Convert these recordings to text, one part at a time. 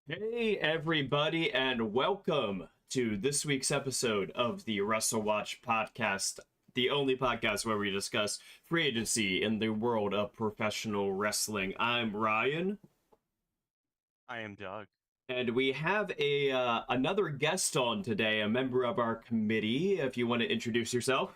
Hey, everybody, and welcome to this week's episode of the WrestleWatch podcast, the only podcast where we discuss free agency in the world of professional wrestling. I'm Ryan, I am Doug. and we have a another guest on today, a member of our committee. If you want to introduce yourself.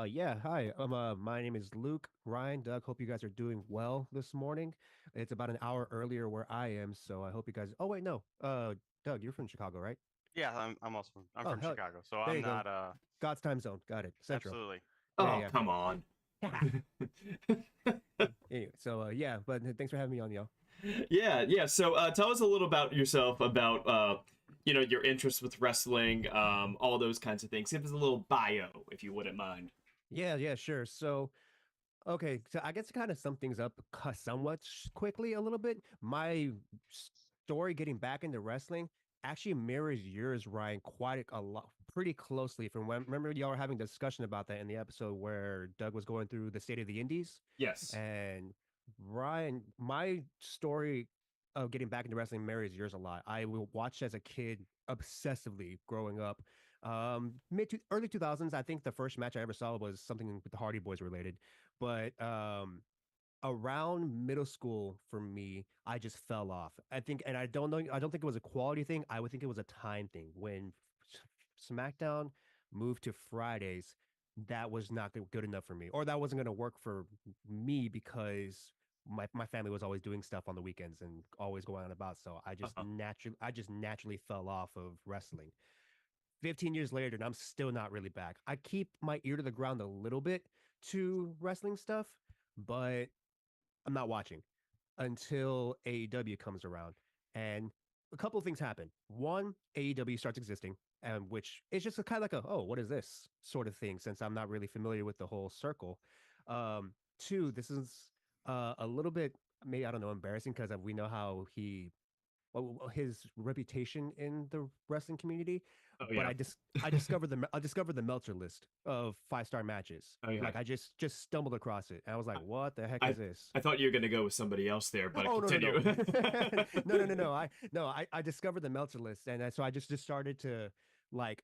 Yeah, hi. My name is Luke. Ryan, Doug, hope you guys are doing well this morning. It's about an hour earlier where I am, so I hope you guys. Oh wait, no. Doug, you're from Chicago, right? Yeah, I'm also I'm Oh, from hell, Chicago, so there I'm you go. not God's time zone. Got it. Central. absolutely. Oh, Yeah, come on. yeah. Anyway, so yeah, but thanks for having me on, y'all. Yeah. So, tell us a little about yourself, about your interests with wrestling, all those kinds of things. Give us a little bio, if you wouldn't mind. Yeah, sure. So, okay, so I guess to kind of sum things up somewhat quickly a little bit. My story getting back into wrestling actually mirrors yours, Ryan, quite a lot, pretty closely. From when remember y'all were having a discussion about that in the episode where Doug was going through the state of the Indies, Yes. and Ryan, my story of getting back into wrestling mirrors yours a lot. I will watch as a kid obsessively growing up. Mid to early 2000s, I think the first match I ever saw was something with the Hardy Boys related. But around middle school for me, I just fell off. I think, and I don't know, I don't think it was a quality thing. I would think it was a time thing. When SmackDown moved to Fridays, that was not good enough for me, or that wasn't going to work for me because my family was always doing stuff on the weekends and always going on about. So Uh-huh. I just naturally fell off of wrestling. 15 years later, and I'm still not really back. I keep my ear to the ground a little bit to wrestling stuff, but I'm not watching until AEW comes around. And a couple of things happen. One, AEW starts existing, and which is just a kind of like a, oh, what is this sort of thing, since I'm not really familiar with the whole circle. Two, this is a little bit, maybe, I don't know, embarrassing because we know how his reputation in the wrestling community, Oh but yeah. I discovered the Meltzer list of 5-star matches. Oh yeah. Like I just stumbled across it, and I was like, I "What the heck I, is this?" I thought you were gonna go with somebody else there, but Oh no continue. no! I discovered the Meltzer list, and so I just started to like.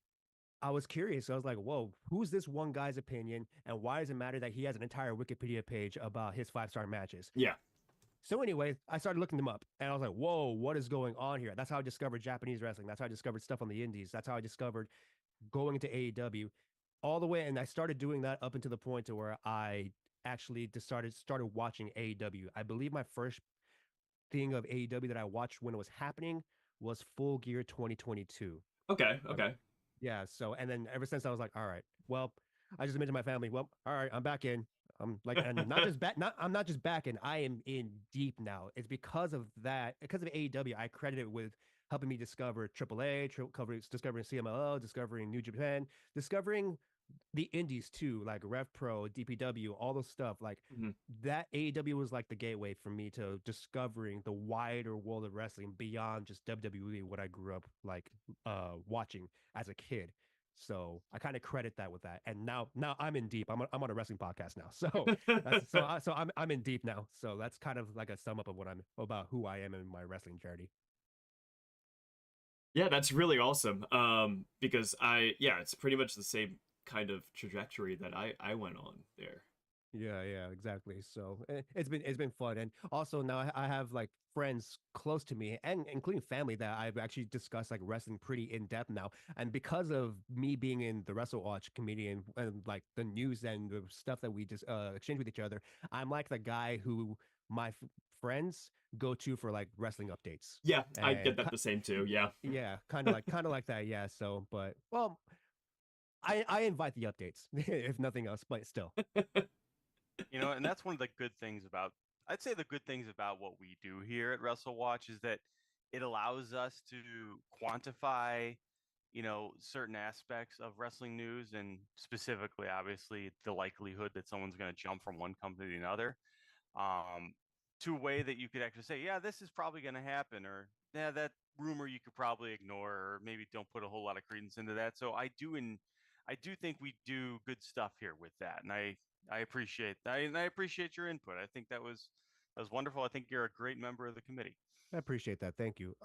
I was curious. I was like, "Whoa, who's this one guy's opinion, and why does it matter that he has an entire Wikipedia page about his 5-star matches?" Yeah. So anyway, I started looking them up, and I was like, "Whoa, what is going on here?" That's how I discovered Japanese wrestling. That's how I discovered stuff on the Indies. That's how I discovered going into AEW, all the way. And I started doing that up until the point to where I actually just started watching AEW. I believe my first thing of AEW that I watched when it was happening was Full Gear 2022. Okay. Um, Okay. yeah. So and then ever since I was like, all right, well, I just admitted to my family, well, all right, I'm back in. I'm like, and not just back, not I'm not just back in. I am in deep now. It's because of that, because of AEW. I credit it with helping me discover AAA, discovering CMLL, discovering New Japan, discovering the indies too, like Rev Pro, DPW, all those stuff. Like Mhm. that AEW was like the gateway for me to discovering the wider world of wrestling beyond just WWE, what I grew up like watching as a kid. So I kind of credit that with that. And now I'm in deep. I'm on a wrestling podcast now. So that's I'm in deep now. So that's kind of like a sum up of what I'm about, who I am in my wrestling journey. Yeah, that's really awesome. Because it's pretty much the same kind of trajectory that I went on there. Yeah, exactly. So it's been fun, and also now I have like friends close to me, and including family that I've actually discussed like wrestling pretty in depth now. And because of me being in the WrestleWatch community and like the news and the stuff that we just exchange with each other, I'm like the guy who my friends go to for like wrestling updates, Yeah, I and get that the same too. Yeah. yeah, kind of like that. Yeah. So, but well, I invite the updates if nothing else, but still. And that's one of the good things about I'd say the good things about what we do here at WrestleWatch is that it allows us to quantify, certain aspects of wrestling news and specifically obviously the likelihood that someone's going to jump from one company to another. Um to a way that you could actually say, yeah, this is probably going to happen, or yeah, that rumor you could probably ignore, or maybe don't put a whole lot of credence into that. So I do think we do good stuff here with that, and I appreciate that, and I appreciate your input. I think that was wonderful. I think you're a great member of the committee. I appreciate that. Thank you.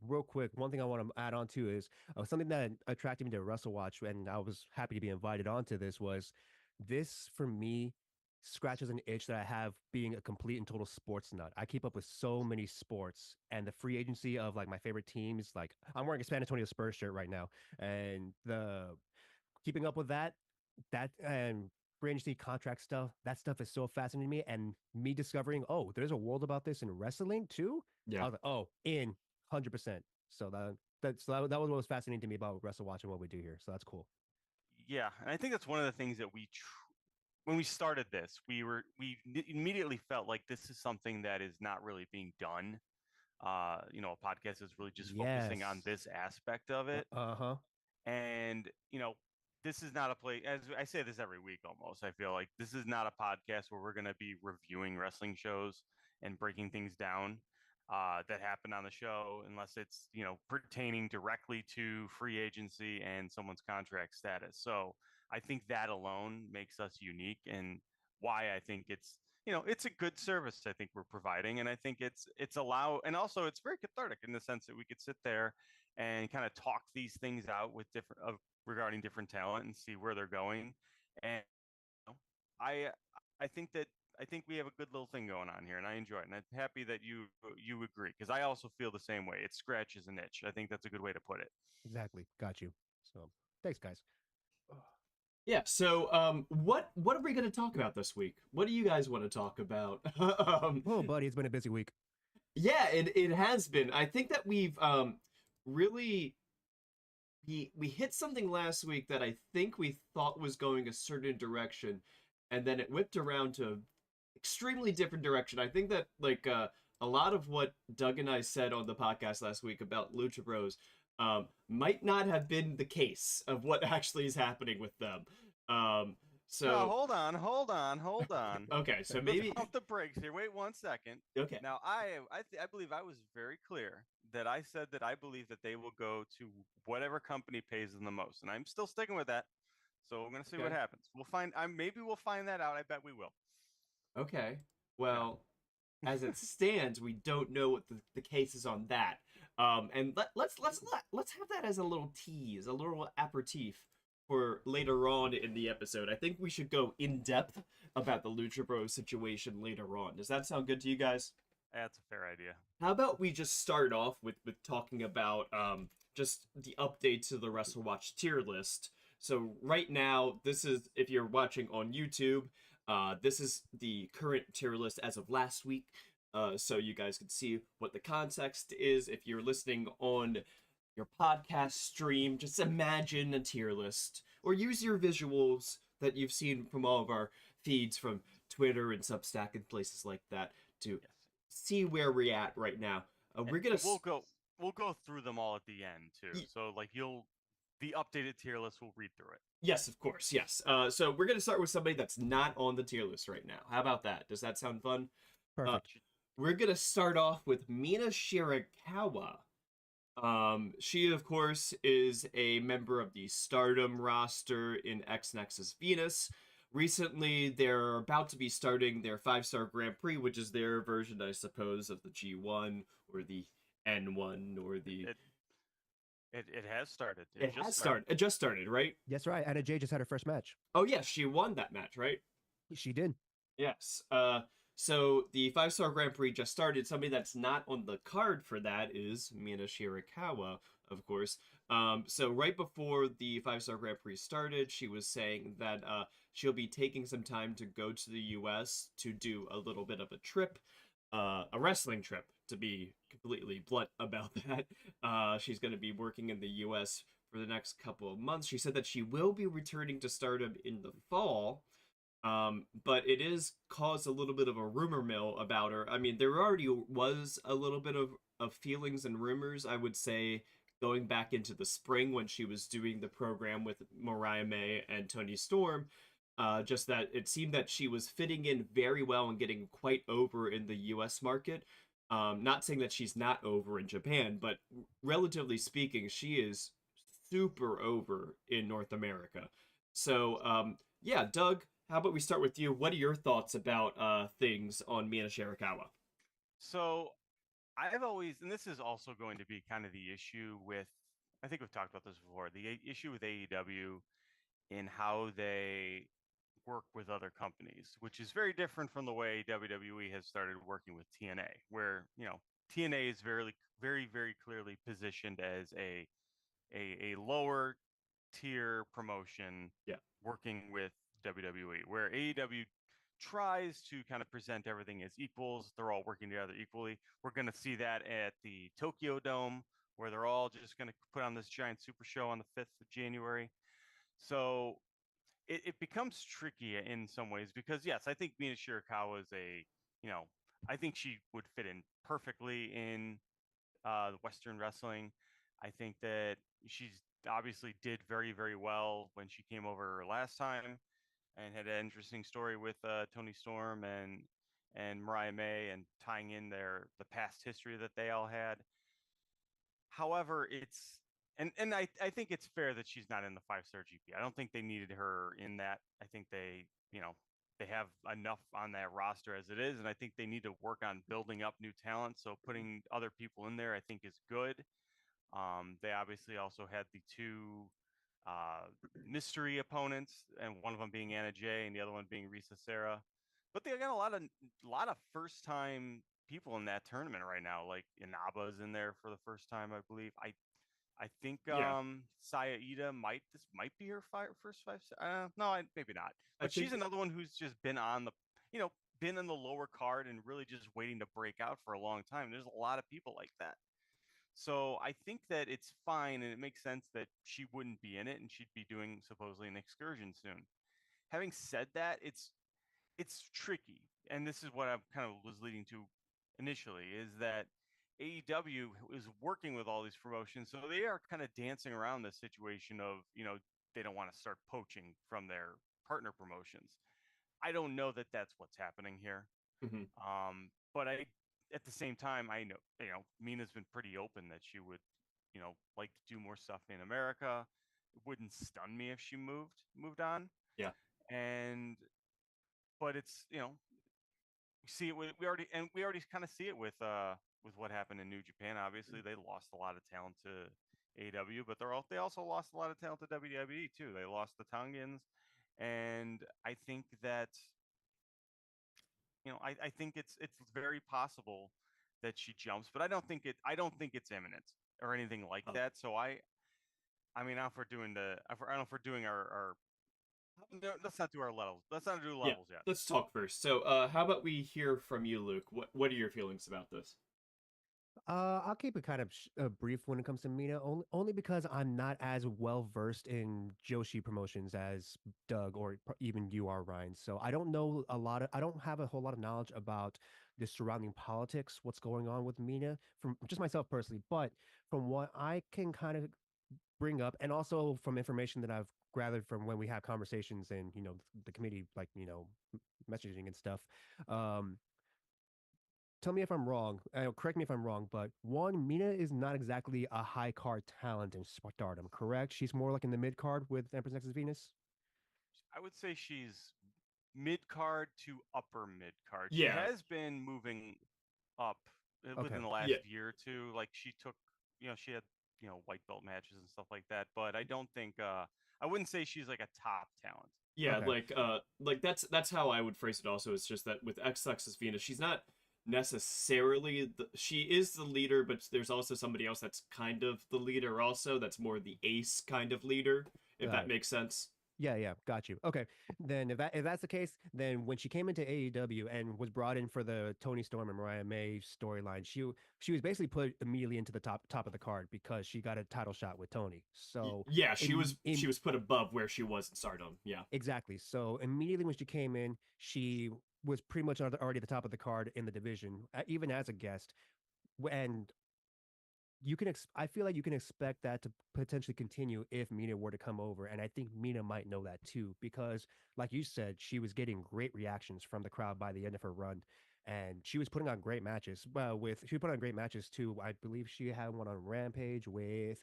Real quick, one thing I want to add on to is something that attracted me to WrestleWatch, and I was happy to be invited onto this. Was this for me scratches an itch that I have being a complete and total sports nut. I keep up with so many sports, and the free agency of like my favorite teams. Like I'm wearing a San Antonio Spurs shirt right now, and the keeping up with that and free agency contract stuff, that stuff is so fascinating to me. And me discovering, oh, there's a world about this in wrestling too. I Yeah. was like, oh, in 100%. So that was what was fascinating to me about Wrestle Watch and what we do here. So that's cool. Yeah, and I think that's one of the things that when we started this, immediately felt like this is something that is not really being done. A podcast is really just focusing on Yes. this aspect of it. Uh-huh. And, this is not a place, as I say this every week almost, I feel like this is not a podcast where we're going to be reviewing wrestling shows and breaking things down that happen on the show, unless it's, pertaining directly to free agency and someone's contract status. So I think that alone makes us unique, and why I think it's a good service I think we're providing. And I think and also it's very cathartic in the sense that we could sit there and kind of talk these things out with regarding different talent and see where they're going. And I I think that I think we have a good little thing going on here, and I enjoy it. And I'm happy that you agree, because I also feel the same way. It scratches an itch. I think that's a good way to put it. Exactly. Got you. So thanks, guys. Yeah, so what are we going to talk about this week? What do you guys want to talk about? Oh, buddy, it's been a busy week. Yeah, it has been. I think that we've really we hit something last week that I think we thought was going a certain direction, and then it whipped around to extremely different direction. I think that a lot of what Doug and I said on the podcast last week about Lucha Bros might not have been the case of what actually is happening with them. Um, Now, so hold on. okay, so Let's maybe pump the brakes here. Wait 1 second. okay, Now, I believe I was very clear that I said that I believe that they will go to whatever company pays them the most, and I'm still sticking with that. So we're gonna see what okay, happens. We'll find. Maybe we'll find that out. I bet we will. okay. Yeah. Well, as it stands, we don't know what the case is on that. And let's have that as a little tease, a little aperitif for later on in the episode. I think we should go in depth about the Lucha Bros situation later on. Does that sound good to you guys? That's a fair idea. How about we just start off with talking about just the update to the WrestleWatch tier list. So right now, this is, if you're watching on YouTube, this is the current tier list as of last week. So you guys can see what the context is. If you're listening on your podcast stream, just imagine a tier list or use your visuals that you've seen from all of our feeds from Twitter and Substack and places like that to Yes. see where we're at right now. We're gonna We'll go through them all at the end too. So like the updated tier list, we'll read through it. Yes, of course, yes. So we're gonna start with somebody that's not on the tier list right now. How about that? Does that sound fun? Perfect. We're gonna start off with Mina Shirakawa. She of course is a member of the Stardom roster in X Nexus Venus. Recently, they're about to be starting their 5-star Grand Prix, which is their version, I suppose, of the G1 or the N1 or the. It has started. It has started. It just started, right? Yes, right. Anna Jay just had her first match. Oh yes, she won that match, right? She did. Yes. So the 5-star Grand Prix just started. Somebody that's not on the card for that is Mina Shirakawa, of course. So right before the 5-star Grand Prix started, she was saying that she'll be taking some time to go to the U.S. to do a little bit of a trip, a wrestling trip, to be completely blunt about that. She's going to be working in the U.S. for the next couple of months. She said that she will be returning to Stardom in the fall. But it is caused a little bit of a rumor mill about her. I mean, there already was a little bit of feelings and rumors, I would say, going back into the spring when she was doing the program with Mariah May and Tony Storm. Just that it seemed that she was fitting in very well and getting quite over in the US market. Not saying that she's not over in Japan, but relatively speaking, she is super over in North America. So, yeah, Doug, how about we start with you? What are your thoughts about things on Mina Shirakawa? So I've always, and this is also going to be kind of the issue with, I think we've talked about this before, the issue with AEW in how they work with other companies, which is very different from the way WWE has started working with TNA, where, TNA is very clearly positioned as a lower tier promotion Yeah. working with WWE, where AEW tries to kind of present everything as equals. They're all working together equally. We're going to see that at the Tokyo Dome, where they're all just going to put on this giant super show on the 5th of January. So it becomes tricky in some ways because, yes, I think Mina Shirakawa is I think she would fit in perfectly in Western wrestling. I think that she's obviously did very well when she came over last time and had an interesting story with Tony Storm and Mariah May and tying in the past history that they all had. However, it's and I think it's fair that she's not in the 5-star GP. I don't think they needed her in that. I think they have enough on that roster as it is, and I think they need to work on building up new talent. So putting other people in there, I think, is good. They obviously also had the two mystery opponents, and one of them being Anna Jay, and the other one being Risa Sarah. But they got a lot of first time people in that tournament right now. Like Inaba's in there for the first time, I believe. I think Yeah. Saya Ida might be her first five. No, maybe not. I But she's think another one who's just been on been in the lower card and really just waiting to break out for a long time. There's a lot of people like that. So I think that it's fine and it makes sense that she wouldn't be in it and she'd be doing supposedly an excursion soon. Having said that, it's tricky, and this is what I kind of was leading to initially, is that AEW is working with all these promotions, so they are kind of dancing around the situation of they don't want to start poaching from their partner promotions. I don't know that that's what's happening here. mhm. But at the same time, I know, Mina's been pretty open that she would, like to do more stuff in America. It wouldn't stun me if she moved on. Yeah. And, but it's, we see it we already kind of see it with what happened in New Japan. Obviously, they lost a lot of talent to AEW, but they also lost a lot of talent to WWE too. They lost the Tongans, and I think that I think it's very possible that she jumps, but I don't think it's imminent or anything like Oh, that. So I mean, if we're doing I don't know if we're doing our no, let's not do our levels. Let's not do yeah. levels yet. Let's talk first. So, how about we hear from you, Luke? What are your feelings about this? I'll keep it kind of brief when it comes to Mina, only because I'm not as well versed in Joshi promotions as Doug or even you are, Ryan. So I don't have a whole lot of knowledge about the surrounding politics, what's going on with Mina from just myself personally. But from what I can kind of bring up, and also from information that I've gathered from when we have conversations and the committee, like messaging and stuff. Um, Tell me if I'm wrong. Correct me if I'm wrong, but one, Mina is not exactly a high card talent in Stardom, correct? She's more like in the mid card with Empress Nexus Venus. I would say she's mid card to upper mid card. She Yeah. has been moving up Okay. within the Yeah. last year or two. Like she took, she had white belt matches and stuff like that. But I don't think I wouldn't say she's like a top talent. Yeah, Okay. like that's how I would phrase it also. It's just that with X Lexus Venus, she's not necessarily she is the leader, but there's also somebody else that's kind of the leader also, that's more the ace kind of leader, if Got that it. makes sense. Yeah, got you. Okay. Then if that's the case, then when she came into AEW and was brought in for the Tony Storm and Mariah May storyline, she was basically put immediately into the top of the card because she got a title shot with Tony. So Yeah, she in was she was put above where she was in Stardom. Yeah. exactly. So immediately when she came in, she was pretty much already at the top of the card in the division, even as a guest. And I feel like you can expect that to potentially continue if Mina were to come over. And I think Mina might know that too, because like you said, she was getting great reactions from the crowd by the end of her run. And she was putting on great matches. Well, she put on great matches too. I believe she had one on Rampage with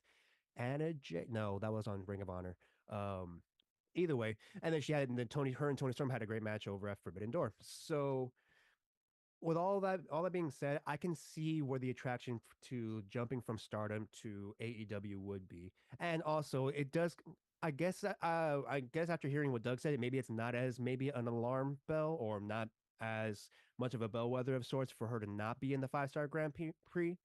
Anna J. No, that was on Ring of Honor. Um, Either way, and then her and Tony Storm had a great match over at Forbidden Door. So with all that being said, I can see where the attraction to jumping from Stardom to AEW would be, and also it does. I guess after hearing what Doug said, maybe it's not as maybe an alarm bell or not as much of a bellwether of sorts for her to not be in the 5-star Grand Prix.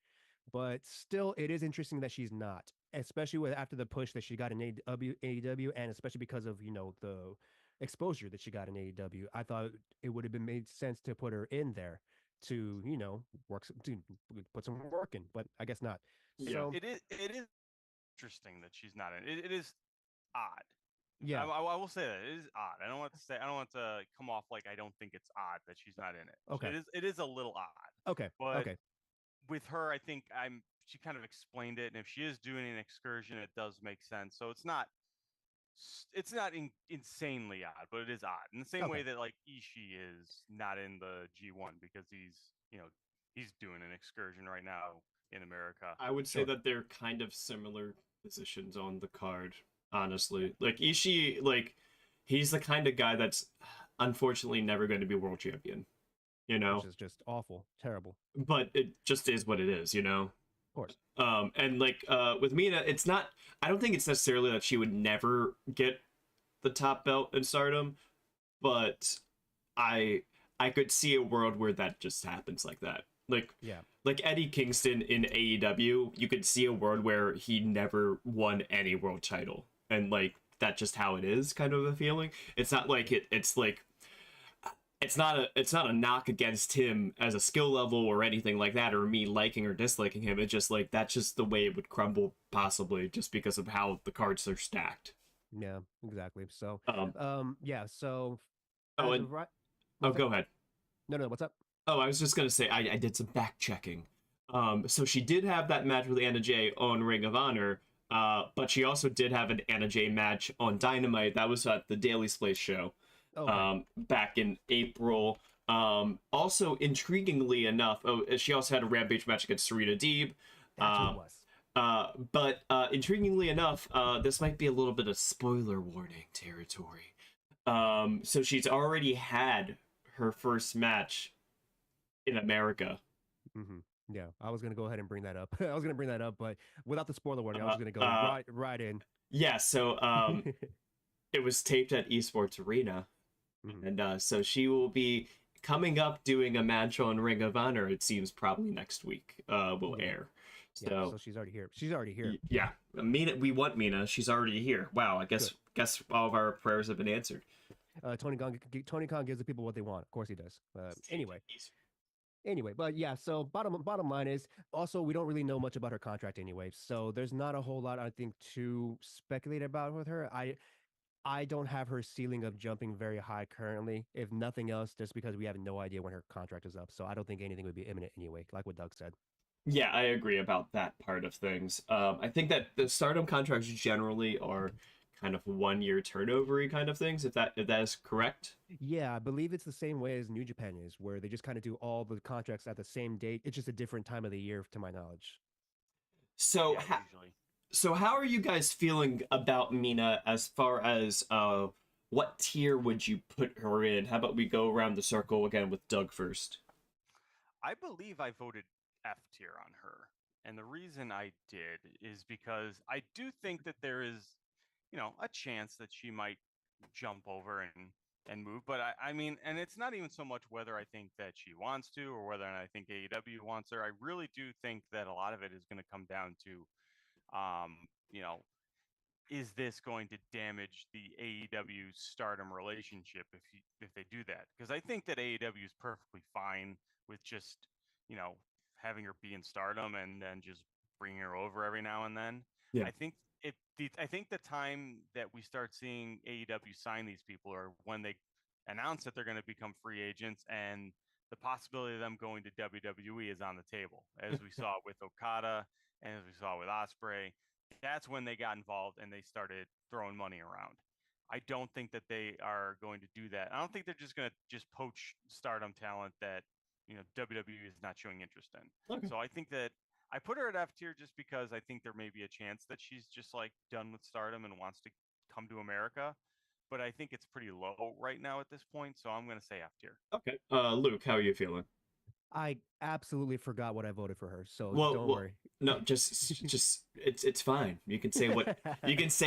But still, it is interesting that she's not, especially with after the push that she got in AEW, and especially because of the exposure that she got in AEW. I thought it would have been made sense to put her in there to to put some work in, but I guess not. Yeah. So It is interesting that she's not in. It is odd. yeah, I will say that it is odd. I don't want to come off like I don't think it's odd that she's not in it. okay, It is a little odd. okay, But okay, with her, I think she kind of explained it, and if she is doing an excursion, it does make sense. So it's not insanely odd, but it is odd. In the same way okay. that like Ishii is not in the G1 because he's doing an excursion right now in America. I would say Sure. that they're kind of similar positions on the card, honestly. Like Ishii, like he's the kind of guy that's unfortunately never going to be world champion, you Which know? is just awful, terrible. But it just is what it is, you know? Of course. And like with Mina, it's not I don't think it's necessarily that she would never get the top belt in Stardom, but I I could see a world where that just happens like that. Yeah. Like Eddie Kingston in AEW, you could see a world where he never won any world title. And like that's just how it is, kind of a feeling. It's not like it's like it's not a knock against him as a skill level or anything like that, or me liking or disliking him. It's just like that's just the way it would crumble, possibly just because of how the cards are stacked. Yeah, exactly. So, Um yeah. So, oh as and of right, oh what's up? go ahead. No, no, what's up? Oh, I was just gonna say I did some fact checking. So she did have that match with Anna Jay on Ring of Honor, but she also did have an Anna Jay match on Dynamite. That was at the Daily Place show, Okay, back in April. Also, intriguingly enough, she also had a Rampage match against Serena Deeb. that's what it Uh, was. but intriguingly enough, this might be a little bit of spoiler warning territory. So she's already had her first match in America. hmm Yeah, I was gonna go ahead and bring that up. I was gonna bring that up, but without the spoiler warning, I was Uh, just gonna go uh, right in. yeah, so it was taped at Esports Arena, hmm and so she will be coming up doing a match on Ring of Honor. It seems probably next week will Yeah, air. yeah. So So she's already here. She's already here. yeah, Mina, we want Mina. She's already here. Wow, I Good. guess all of our prayers have been answered. Tony Khan gives the people what they want. Of course he does. Anyway, but yeah. So bottom line is also we don't really know much about her contract anyway. So there's not a whole lot I think to speculate about with her. I don't have her ceiling of jumping very high currently. If nothing else, just because we have no idea when her contract is up. So I don't think anything would be imminent anyway, like what Doug said. Yeah, I agree about that part of things. I think that the Stardom contracts generally are kind of 1 year turnovery kind of things. If that is correct. Yeah, I believe it's the same way as New Japan is, where they just kind of do all the contracts at the same date. It's just a different time of the year, to my knowledge. So Yeah, usually. So how are you guys feeling about Mina as far as what tier would you put her in? How about we go around the circle again with Doug first? I believe I voted F tier on her. And the reason I did is because I do think that there is, a chance that she might jump over and move. But I mean, and it's not even so much whether I think that she wants to or whether I think AEW wants her. I really do think that a lot of it is going to come down to, um, you know, is this going to damage the AEW Stardom relationship if they do that? Because I think that AEW is perfectly fine with just you know having her be in Stardom and then just bringing her over every now and then. Yeah. I think the time that we start seeing AEW sign these people are when they announce that they're going to become free agents and the possibility of them going to WWE is on the table, as we saw with Okada and as we saw with Osprey. That's when they got involved and they started throwing money around. I don't think that they are going to do that. I don't think they're just going to just poach Stardom talent that WWE is not showing interest in. Okay. So I think that I put her at F tier just because I think there may be a chance that she's just like done with Stardom and wants to come to America. But I think it's pretty low right now at this point, so I'm going to say F tier. Okay. Luke, how are you feeling? I absolutely forgot what I voted for her, so Well, don't well, worry. no, just it's fine. You can say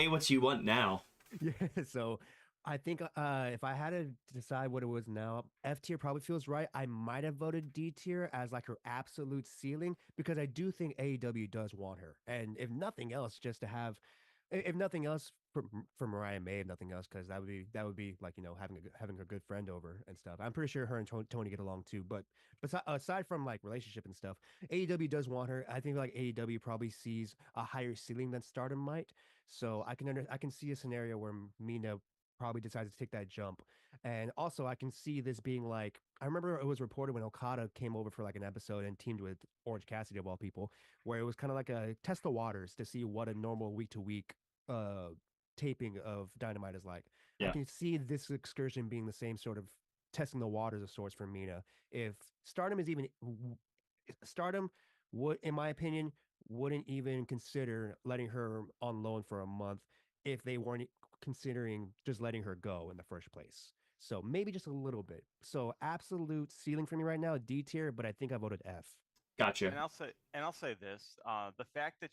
what you want now. Yeah, so I think if I had to decide what it was now, F tier probably feels right. I might have voted D tier as like her absolute ceiling because I do think AEW does want her, and if nothing else, just to have, if nothing else for Mariah May, if nothing else, because that would be like having a good friend over and stuff. I'm pretty sure her and Tony get along too, but aside from like relationship and stuff, AEW does want her. I think like AEW probably sees a higher ceiling than Stardom might. So I can see a scenario where Mina probably decides to take that jump. And also I can see this being like I remember it was reported when Okada came over for like an episode and teamed with Orange Cassidy of all people, where it was kind of like a test the waters to see what a normal week to week uh taping of Dynamite is like. I Yeah, can see this excursion being the same sort of testing the waters of sorts for Mina. If Stardom is even Stardom would, in my opinion, wouldn't even consider letting her on loan for a month if they weren't considering just letting her go in the first place. So maybe just a little bit. So absolute ceiling for me right now, D tier, but I think I voted F. gotcha. And I'll say this: the fact that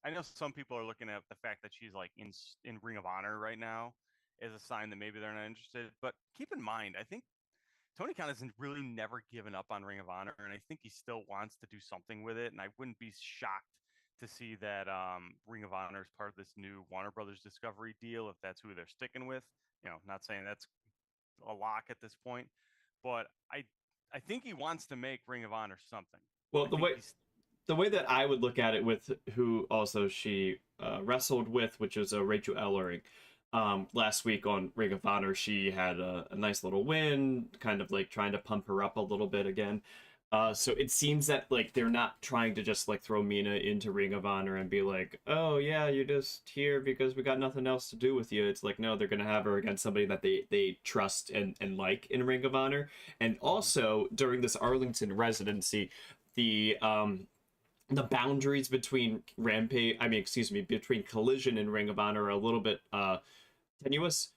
I know some people are looking at the fact that she's like in Ring of Honor right now as a sign that maybe they're not interested. But keep in mind, I think Tony Khan has really never given up on Ring of Honor, and I think he still wants to do something with it. And I wouldn't be shocked to see that Ring of Honor is part of this new Warner Brothers Discovery deal if that's who they're sticking with. Not saying that's a lock at this point, but I think he wants to make Ring of Honor something. Well, I think he's the way that I would look at it with who also she wrestled with, which was Rachel Ellering. Last week on Ring of Honor, she had a nice little win, kind of like trying to pump her up a little bit again. So it seems that like they're not trying to just like throw Mina into Ring of Honor and be like, oh yeah, you're just here because we got nothing else to do with you. It's like no, they're gonna have her against somebody that they trust and like in Ring of Honor. And also during this Arlington residency, the boundaries between between Collision and Ring of Honor are a little bit tenuous.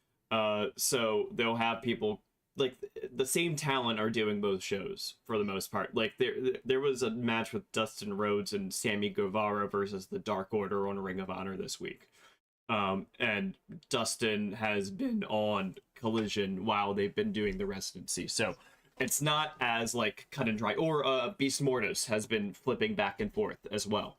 So they'll have people like the same talent are doing both shows for the most part. Like there was a match with Dustin Rhodes and Sammy Guevara versus the Dark Order on Ring of Honor this week. And Dustin has been on Collision while they've been doing the residency. So it's not as like cut and dry. Or Beast Mortis has been flipping back and forth as well.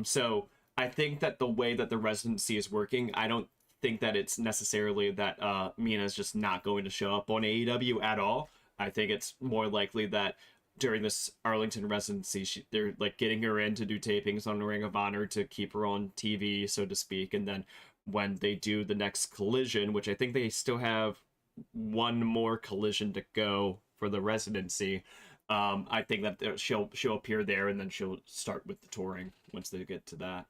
So I think that the way that the residency is working, I don't think that it's necessarily that Mina's just not going to show up on AEW at all. I think it's more likely that during this Arlington residency, they're like getting her in to do tapings on Ring of Honor to keep her on TV, so to speak. And then when they do the next Collision, which I think they still have one more Collision to go for the residency, I think that she'll appear there and then she'll start with the touring once they get to that.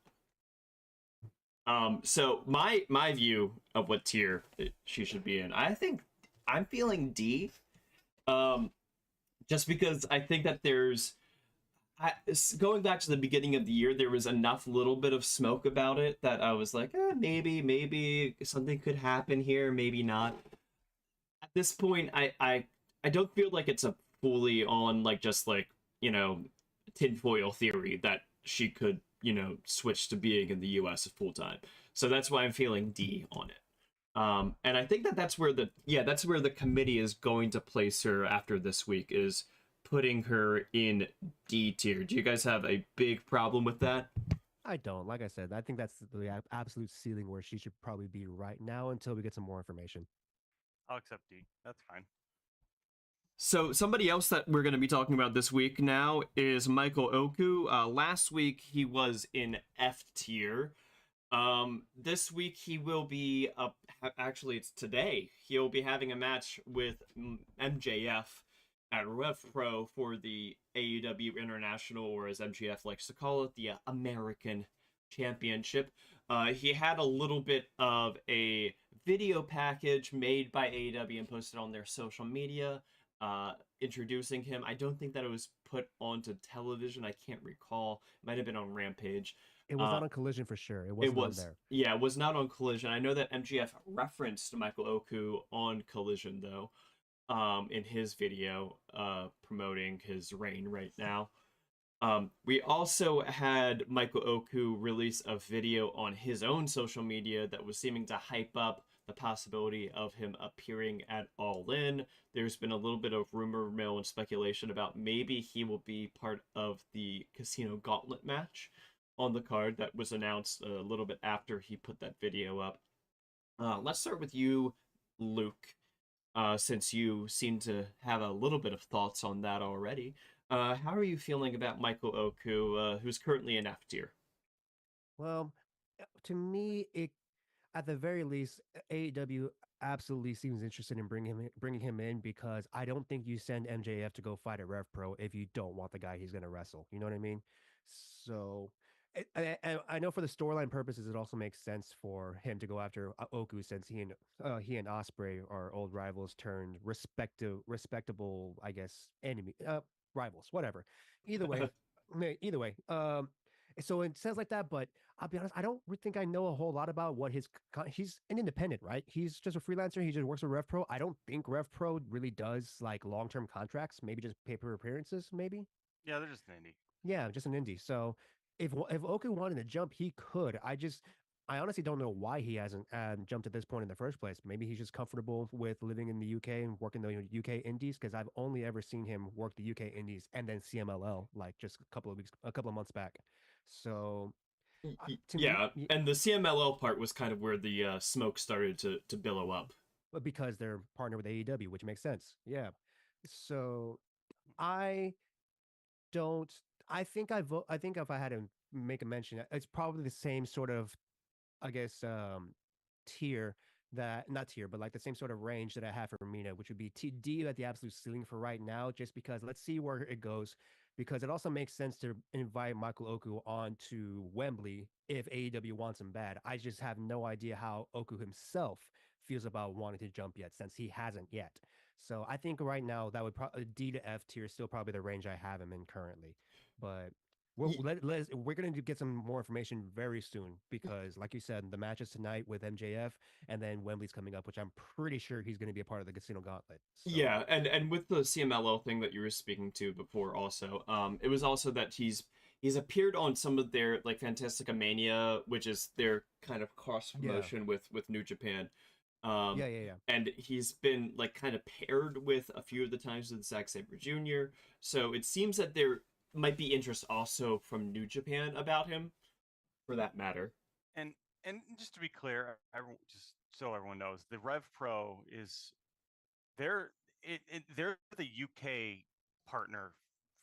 So my view of what tier she should be in, I think I'm feeling D. Just because I think that going back to the beginning of the year, there was enough little bit of smoke about it that I was like, maybe something could happen here, maybe not. At this point, I don't feel like it's a fully on like just like tinfoil theory that she could switch to being in the U.S. full time. So that's why I'm feeling D on it. And I think that that's where the committee is going to place her after this week, is putting her in D tier. Do you guys have a big problem with that? I don't. Like I said, I think that's the absolute ceiling where she should probably be right now until we get some more information. I'll accept D. That's fine. So somebody else that we're going to be talking about this week now is Michael Oku. Last week he was in F tier. This week he will be up. Actually, it's today. He'll be having a match with MJF at Rev Pro for the AEW International, or as MJF likes to call it, the American Championship. He had a little bit of a video package made by AEW and posted on their social media, introducing him. I don't think that it was put onto television. I can't recall. It might have been on Rampage. It was not on Collision for sure. It wasn't on there. Yeah, it was not on Collision. I know that MGF referenced Michael Oku on Collision, though. in his video promoting his reign right now. We also had Michael Oku release a video on his own social media that was seeming to hype up the possibility of him appearing at All In. There's been a little bit of rumor mill and speculation about maybe he will be part of the Casino Gauntlet match on the card that was announced a little bit after he put that video up. Let's start with you, Luke, since you seem to have a little bit of thoughts on that already. How are you feeling about Michael Oku, who's currently in F tier? Well, to me, it at the very least, AEW absolutely seems interested in bringing him in because I don't think you send MJF to go fight at Rev Pro if you don't want the guy he's going to wrestle. You know what I mean? So. I know for the storyline purposes, it also makes sense for him to go after Oku since he and Osprey are old rivals turned respectable, I guess, enemy rivals, whatever. Either way, either way. So it says like that, but I'll be honest, I don't think I know a whole lot about what he's an independent, right? He's just a freelancer. He just works with Rev Pro. I don't think Rev Pro really does like long-term contracts, maybe just paper appearances, maybe. Yeah, they're just an indie. Yeah, just an indie. So if Oku wanted to jump, he could. I honestly don't know why he hasn't jumped at this point in the first place. Maybe he's just comfortable with living in the UK and working the UK indies because I've only ever seen him work the UK indies and then CMLL like just a couple of months back. So to me, Yeah, and the CMLL part was kind of where the smoke started to billow up. because they're partnered with AEW, which makes sense. Yeah. So I don't. I think I vote. I think if I had to make a mention, it's probably the same sort of, I guess, tier that not tier, but like the same sort of range that I have for Mina, which would be D at the absolute ceiling for right now, just because let's see where it goes. Because it also makes sense to invite Michael Oku on to Wembley if AEW wants him bad. I just have no idea how Oku himself feels about wanting to jump yet, since he hasn't yet. So I think right now that would probably D to F tier is still probably the range I have him in currently. But we're going to get some more information very soon because, like you said, the match is tonight with MJF, and then Wembley's coming up, which I'm pretty sure he's going to be a part of the Casino Gauntlet. So. Yeah, and with the CMLL thing that you were speaking to before, also, it was also that he's appeared on some of their like Fantastica Mania, which is their kind of cross promotion with New Japan. Yeah, yeah, yeah. And he's been like kind of paired with a few of the times with Zack Sabre Jr. So it seems that there might be interest also from New Japan about him, for that matter. And just to be clear, just so everyone knows, the Rev Pro is they're they're the UK partner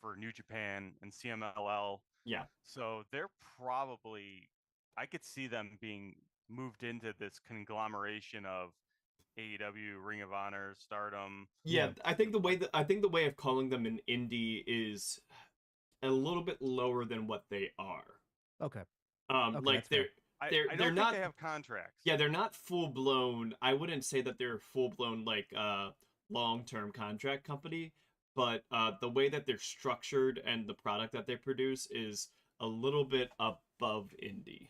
for New Japan and CMLL. Yeah. So they're probably I could see them being moved into this conglomeration of AEW, Ring of Honor, Stardom. Yeah, I think the way of calling them an indie is a little bit lower than what they are. Okay. Like they're I they're don't not think they have contracts. yeah, they're not full blown. I wouldn't say that they're full blown like long term contract company, but the way that they're structured and the product that they produce is a little bit above indie.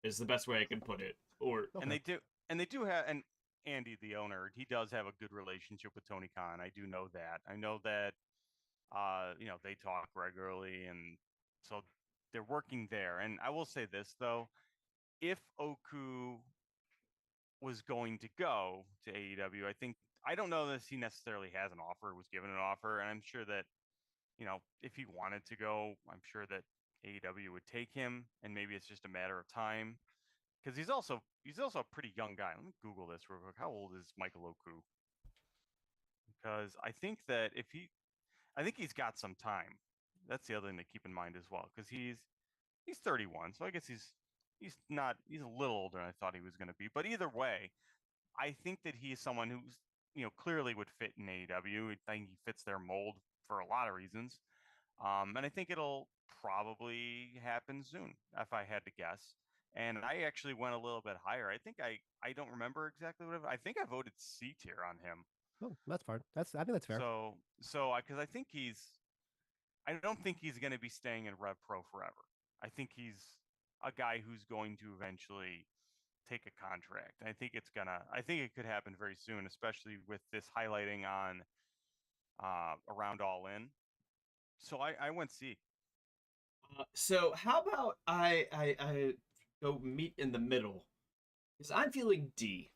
Is the best way I can put it. Or And they do have and Andy, the owner, he does have a good relationship with Tony Khan. I do know that. I know that they talk regularly, and so they're working there. And I will say this though, if Oku was going to go to AEW, I don't know that he necessarily has an offer, was given an offer, and I'm sure that if he wanted to go, I'm sure that AEW would take him, and maybe it's just a matter of time because he's also a pretty young guy. Let me Google this real quick. How old is Michael Oku? Because I think he's got some time. That's the other thing to keep in mind as well, because he's 31, so I guess he's a little older than I thought he was going to be. But either way, I think that he's someone who's clearly would fit in AEW. I think he fits their mold for a lot of reasons, and I think it'll probably happen soon if I had to guess. And I actually went a little bit higher. I don't remember exactly I think I voted C tier on him. Oh, that's fine. I think that's fair. So because I don't think he's going to be staying in Rev Pro forever. I think he's a guy who's going to eventually take a contract. I think it could happen very soon, especially with this highlighting on around All In. So I went C. So how about I go meet in the middle because I'm feeling D.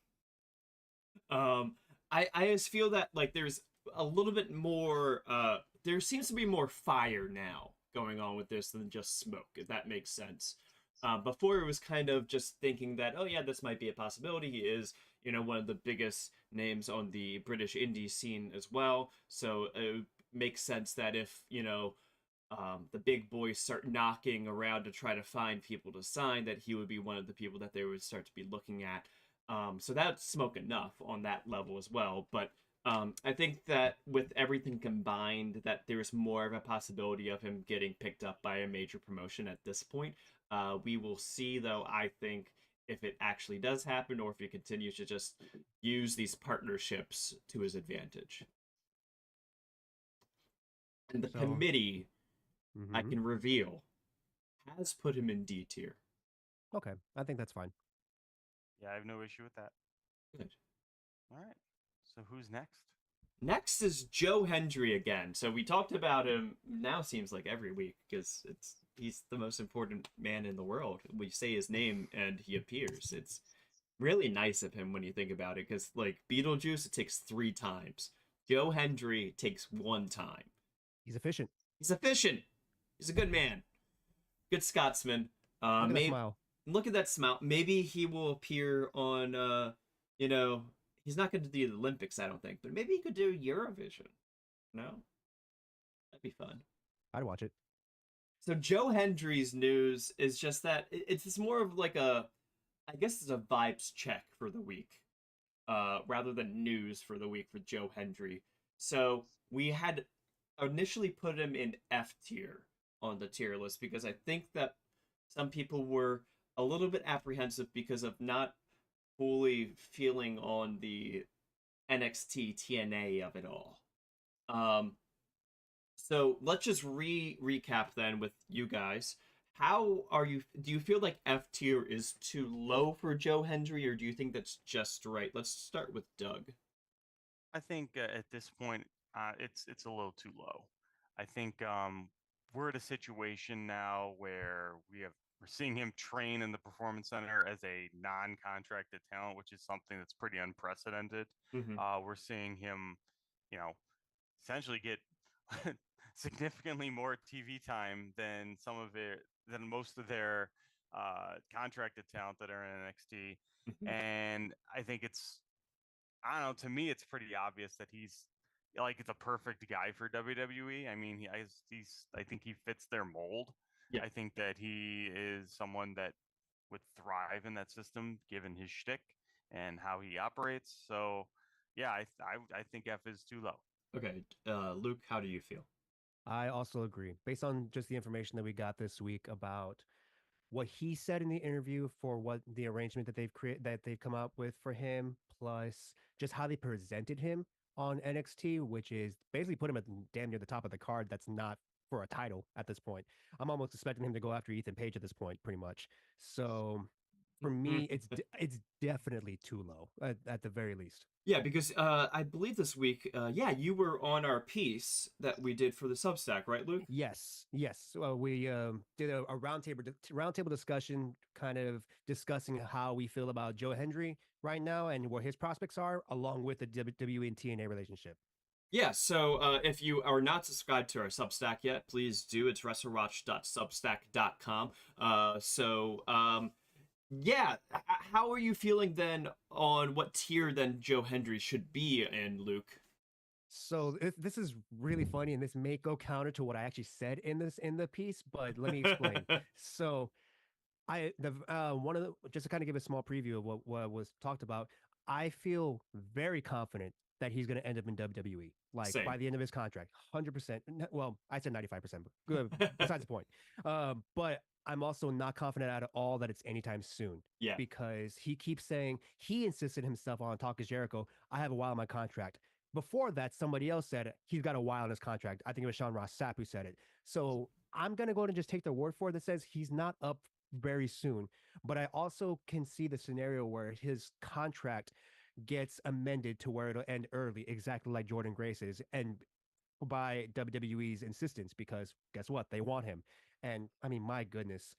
Um, I just feel that like there's a little bit more. There seems to be more fire now going on with this than just smoke. If that makes sense. Before it was kind of just thinking that, oh yeah, this might be a possibility. He is, one of the biggest names on the British indie scene as well. So it makes sense that if the big boys start knocking around to try to find people to sign, that he would be one of the people that they would start to be looking at. So that's smoke enough on that level as well. But I think that with everything combined, that there's more of a possibility of him getting picked up by a major promotion at this point. We will see, though, I think, if it actually does happen or if he continues to just use these partnerships to his advantage. And the committee, I can reveal, has put him in D tier. Okay, I think that's fine. Yeah, I have no issue with that. Good. All right. So who's next? Next is Joe Hendry again. So we talked about him now seems like every week because he's the most important man in the world. We say his name and he appears. It's really nice of him when you think about it because like Beetlejuice, it takes 3 times. Joe Hendry takes 1 time. He's efficient. He's efficient. He's a good man. Good Scotsman. Look at that smile. Look at that smile. Maybe he will appear on he's not going to do the Olympics, I don't think, but maybe he could do Eurovision. No? That'd be fun. I'd watch it. So Joe Hendry's news is just that it's more of like I guess it's a vibes check for the week, rather than news for the week for Joe Hendry. So we had initially put him in F tier on the tier list because I think that some people were a little bit apprehensive because of not fully feeling on the NXT TNA of it all. So let's just recap then with you guys. How are you? Do you feel like F tier is too low for Joe Hendry, or do you think that's just right? Let's start with Doug. I think at this point, it's a little too low. I think we're at a situation now where we're seeing him train in the performance center as a non-contracted talent, which is something that's pretty unprecedented. Mm-hmm. We're seeing him, essentially get significantly more TV time than most of their contracted talent that are in NXT. Mm-hmm. And I think I don't know, to me, it's pretty obvious that he's it's a perfect guy for WWE. I mean, I think he fits their mold. Yeah. I think that he is someone that would thrive in that system, given his shtick and how he operates. So, yeah, I think F is too low. Okay, Luke, how do you feel? I also agree. Based on just the information that we got this week about what he said in the interview for what the arrangement that they've come up with for him, plus just how they presented him on NXT, which is basically put him at damn near the top of the card. That's not for a title at this point. I'm almost expecting him to go after Ethan Page at this point, pretty much. So for me, it's definitely too low at the very least. Yeah, because I believe this week, you were on our piece that we did for the Substack, right, Luke? Yes. We did a roundtable discussion, kind of discussing how we feel about Joe Hendry right now and what his prospects are, along with the WWE and TNA relationship. Yeah, so if you are not subscribed to our Substack yet, please do. It's WrestleWatch.substack.com. Yeah, how are you feeling then on what tier then Joe Hendry should be in, Luke? So this is really funny, and this may go counter to what I actually said in the piece, but let me explain. So just to kind of give a small preview of what was talked about, I feel very confident that he's going to end up in WWE, Same. By the end of his contract, 100%. Well, I said 95%, but good. Besides the point. But I'm also not confident at all that it's anytime soon. Yeah. Because he keeps saying, he insisted himself on Talk is Jericho, I have a while on my contract. Before that, somebody else said it. He's got a while on his contract. I think it was Sean Ross Sapp who said it. So I'm going to go ahead and just take their word for it that says he's not up very soon. But I also can see the scenario where his contract gets amended to where it'll end early, exactly like Jordan Grace's, and by WWE's insistence, because guess what? They want him. And I mean, my goodness,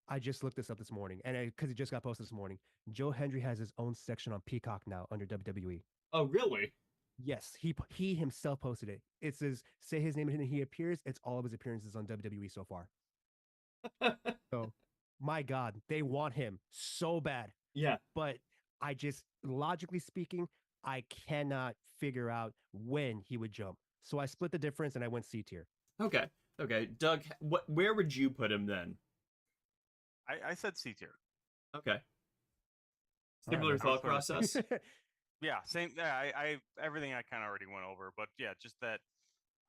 I just looked this up this morning, and because it just got posted this morning, Joe Hendry has his own section on Peacock now under WWE. Oh, really? Yes, he himself posted it. It says say his name and he appears. It's all of his appearances on WWE so far. So, my God, they want him so bad. Yeah. But I just logically speaking, I cannot figure out when he would jump. So I split the difference and I went C tier. Okay. Okay. Doug, where would you put him then? I said C tier. Okay. Similar thought process. Yeah, same. Yeah, I everything I kind of already went over, but yeah, just that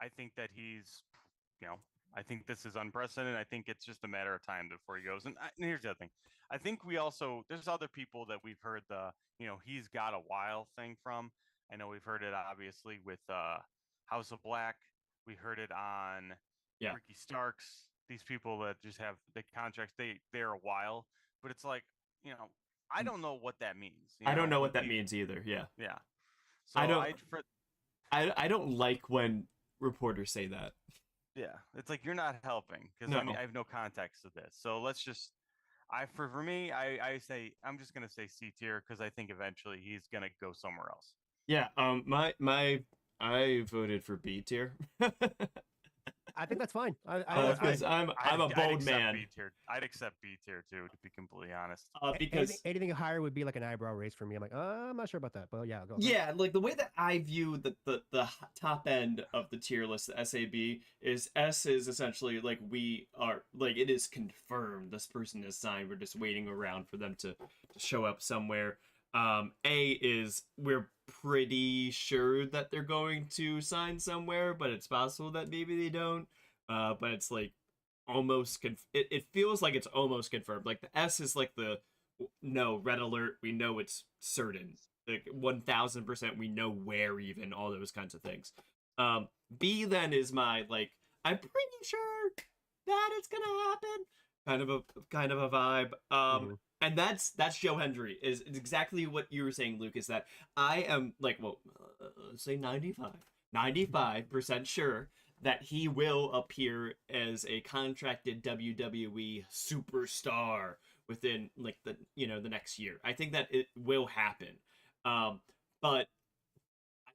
I think that he's, I think this is unprecedented. I think it's just a matter of time before he goes. And here's the other thing. I think there's other people that we've heard he's got a while thing from. I know we've heard it obviously with House of Black. We heard it on Ricky Starks. These people that just have the contracts, they're a while, but it's like, I don't know what that means. I don't know what that means either. Yeah. Yeah. So I don't like when reporters say that. Yeah, it's like you're not helping because No. I have no context to this. So let's just, for me, I say I'm just gonna say C tier because I think eventually he's gonna go somewhere else. Yeah. I voted for B tier. I think that's fine. Because I'm a bold man. I'd accept B tier too, to be completely honest. Because anything higher would be like an eyebrow raise for me. I'm like, I'm not sure about that, but yeah, go. Yeah, like the way that I view the top end of the tier list, the SAB, is S is essentially like we are like it is confirmed this person is signed. We're just waiting around for them to show up somewhere. A is we're pretty sure that they're going to sign somewhere, but it's possible that maybe they don't. But it's like almost it feels like it's almost confirmed. Like the S is like the no, red alert, we know it's certain. Like 1000% we know where, even all those kinds of things. B then is my like I'm pretty sure that it's gonna happen kind of a vibe. And that's Joe Hendry. Is exactly what you were saying, Luke, is that I am like, well, say 95% sure that he will appear as a contracted WWE superstar within like the next year. I think that it will happen. But I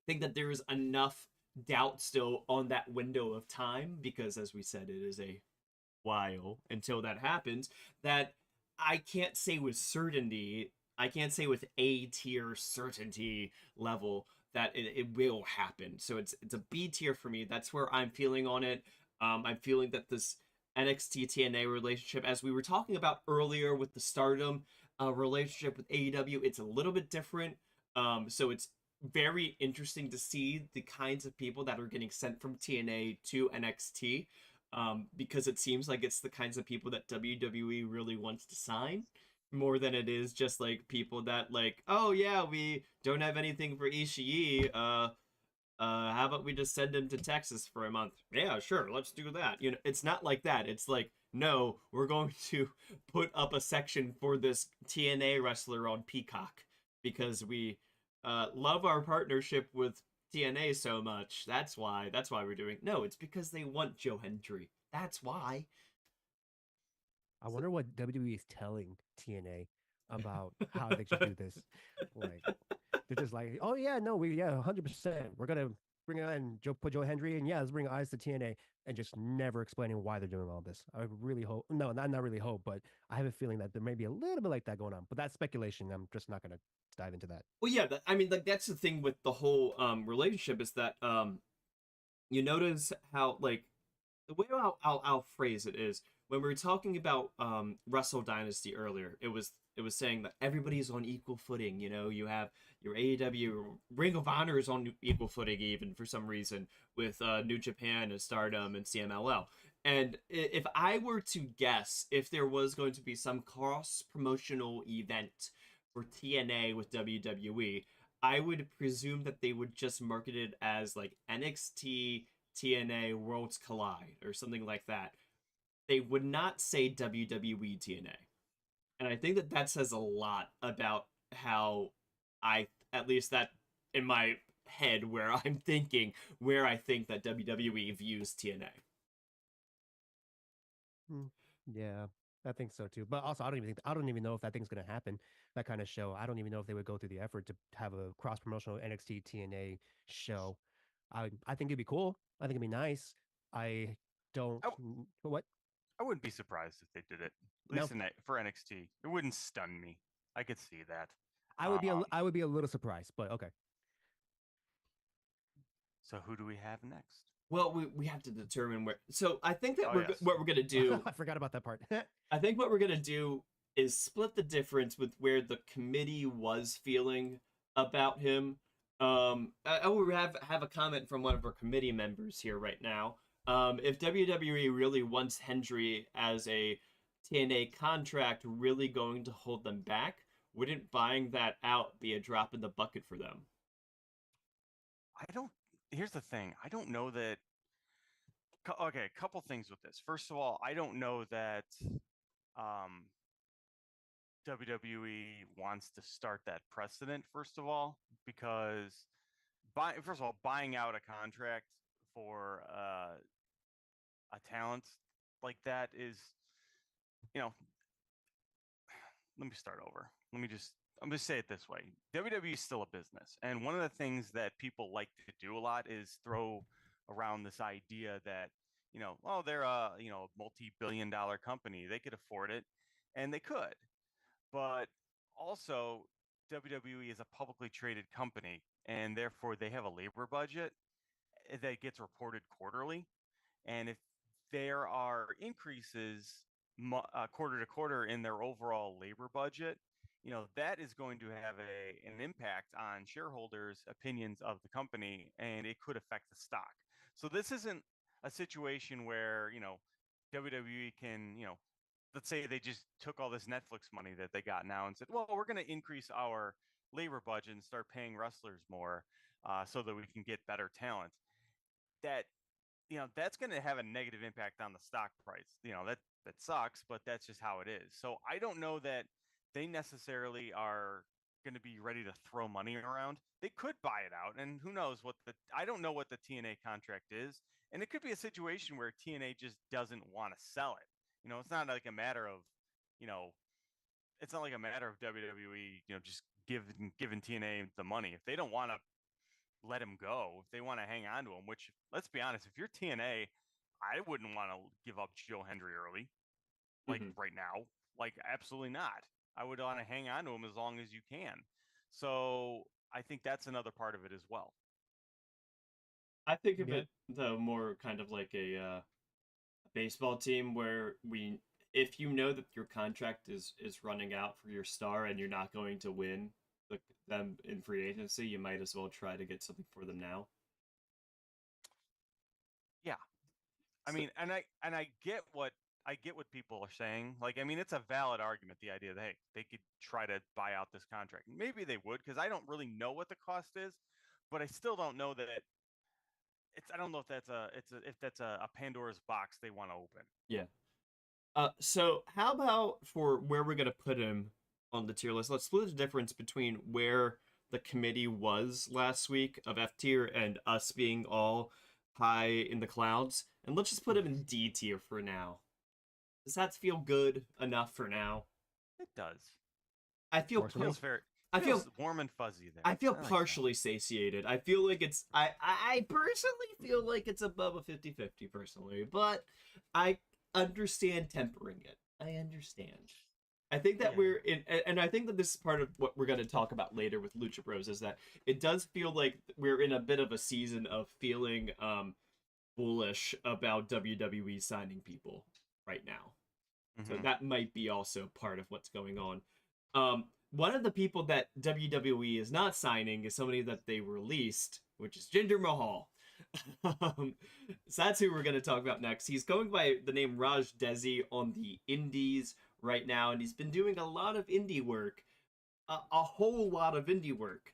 think that there is enough doubt still on that window of time because, as we said, it is a while until that happens, that I can't say with certainty, I can't say with A tier certainty level that it will happen. So it's a B tier for me. That's where I'm feeling on it. I'm feeling that this NXT TNA relationship, as we were talking about earlier with the Stardom relationship with AEW, it's a little bit different. So it's very interesting to see the kinds of people that are getting sent from TNA to NXT. Because it seems like it's the kinds of people that WWE really wants to sign more than it is just like people that like, oh yeah, we don't have anything for Ishii. How about we just send him to Texas for a month? Yeah, sure, let's do that. It's not like that. It's like, no, we're going to put up a section for this TNA wrestler on Peacock because we love our partnership with TNA so much. That's why we're doing. No, it's because they want Joe Hendry. That's why. I wonder what WWE is telling TNA about how they should do this. Like they're just like, oh yeah, no, 100%. We're gonna bring in put Joe Hendry, and let's bring eyes to TNA, and just never explaining why they're doing all this. I really hope. No, not really hope, but I have a feeling that there may be a little bit like that going on. But that's speculation. I'm just not gonna dive into that. Well, yeah, I mean, like that's the thing with the whole relationship is that you notice how like the way I'll phrase it is when we were talking about Wrestle Dynasty earlier, it was saying that everybody's on equal footing. You have your AEW, Ring of Honor is on equal footing even for some reason with New Japan and Stardom and CMLL. And if I were to guess if there was going to be some cross promotional event for TNA with WWE, I would presume that they would just market it as like NXT TNA Worlds Collide or something like that. They would not say WWE TNA. And I think that that says a lot about how at least that in my head, where I'm thinking, where I think that WWE views TNA. Hmm. Yeah, I think so too. But also, I don't even know if that thing's gonna happen. That kind of show. I don't even know if they would go through the effort to have a cross promotional NXT TNA show. I think it'd be cool. I think it'd be nice. I don't. I, What? I wouldn't be surprised if they did it. At No, least for NXT, it wouldn't stun me. I could see that. I would be a little surprised, but okay. So who do we have next? Well, we have to determine where. So I think that Oh, yes. what we're gonna do. I forgot about that part. I think what we're gonna do is split the difference with where the committee was feeling about him. We have a comment from one of our committee members here right now. If WWE really wants Hendry as a TNA contract, really going to hold them back, wouldn't buying that out be a drop in the bucket for them? I don't. Here's the thing. I don't know that. Okay, a couple things with this. First of all, I don't know that um, WWE wants to start that precedent. First of all, because first of all, buying out a contract for a talent like that is, you know, let me start over. I'm going to say it this way. WWE is still a business. And one of the things that people like to do a lot is throw around this idea that, oh, they're a multi-billion dollar company. They could afford it, and they could. But also, WWE is a publicly traded company, and therefore they have a labor budget that gets reported quarterly. And if there are increases quarter to quarter in their overall labor budget, that is going to have an impact on shareholders' opinions of the company, and it could affect the stock. So this isn't a situation where WWE can let's say they just took all this Netflix money that they got now and said, well, we're going to increase our labor budget and start paying wrestlers more so that we can get better talent. That that's going to have a negative impact on the stock price. That sucks, but that's just how it is. So I don't know that they necessarily are going to be ready to throw money around. They could buy it out, and who knows I don't know what the TNA contract is, and it could be a situation where TNA just doesn't want to sell it. It's not like a matter of, it's not like a matter of WWE, just giving TNA the money. If they don't want to let him go, if they want to hang on to him, which, let's be honest, if you're TNA, I wouldn't want to give up Joe Hendry early, like right now. Like, absolutely not. I would want to hang on to him as long as you can. So I think that's another part of it as well. I think of Yeah. it though more kind of like a baseball team where if you know that your contract is running out for your star and you're not going to win them in free agency, you might as well try to get something for them now. Yeah, I mean, and I get what people are saying. Like, I mean, it's a valid argument. The idea that, hey, they could try to buy out this contract. Maybe they would, because I don't really know what the cost is, but I still don't know that I don't know if that's a Pandora's box they want to open. Yeah. So how about for where we're gonna put him on the tier list? Let's split the difference between where the committee was last week of F tier and us being all high in the clouds, and let's just put him in D tier for now. Does that feel good enough for now? It does. I feel Works for me. Feels fair. I feel Feels warm and fuzzy there. I feel like that. partially satiated. I feel like it's I personally feel like it's above a 50-50 personally, but I understand tempering it. I understand. I think that Yeah. we're in, and I think that this is part of what we're going to talk about later with Lucha Bros, is that it does feel like we're in a bit of a season of feeling bullish about WWE signing people right now. So that might be also part of what's going on. One of the people that WWE is not signing is somebody that they released, which is Jinder Mahal. So that's who we're going to talk about next. He's going by the name Raj Desi on the indies right now, and he's been doing a lot of indie work, a whole lot of indie work,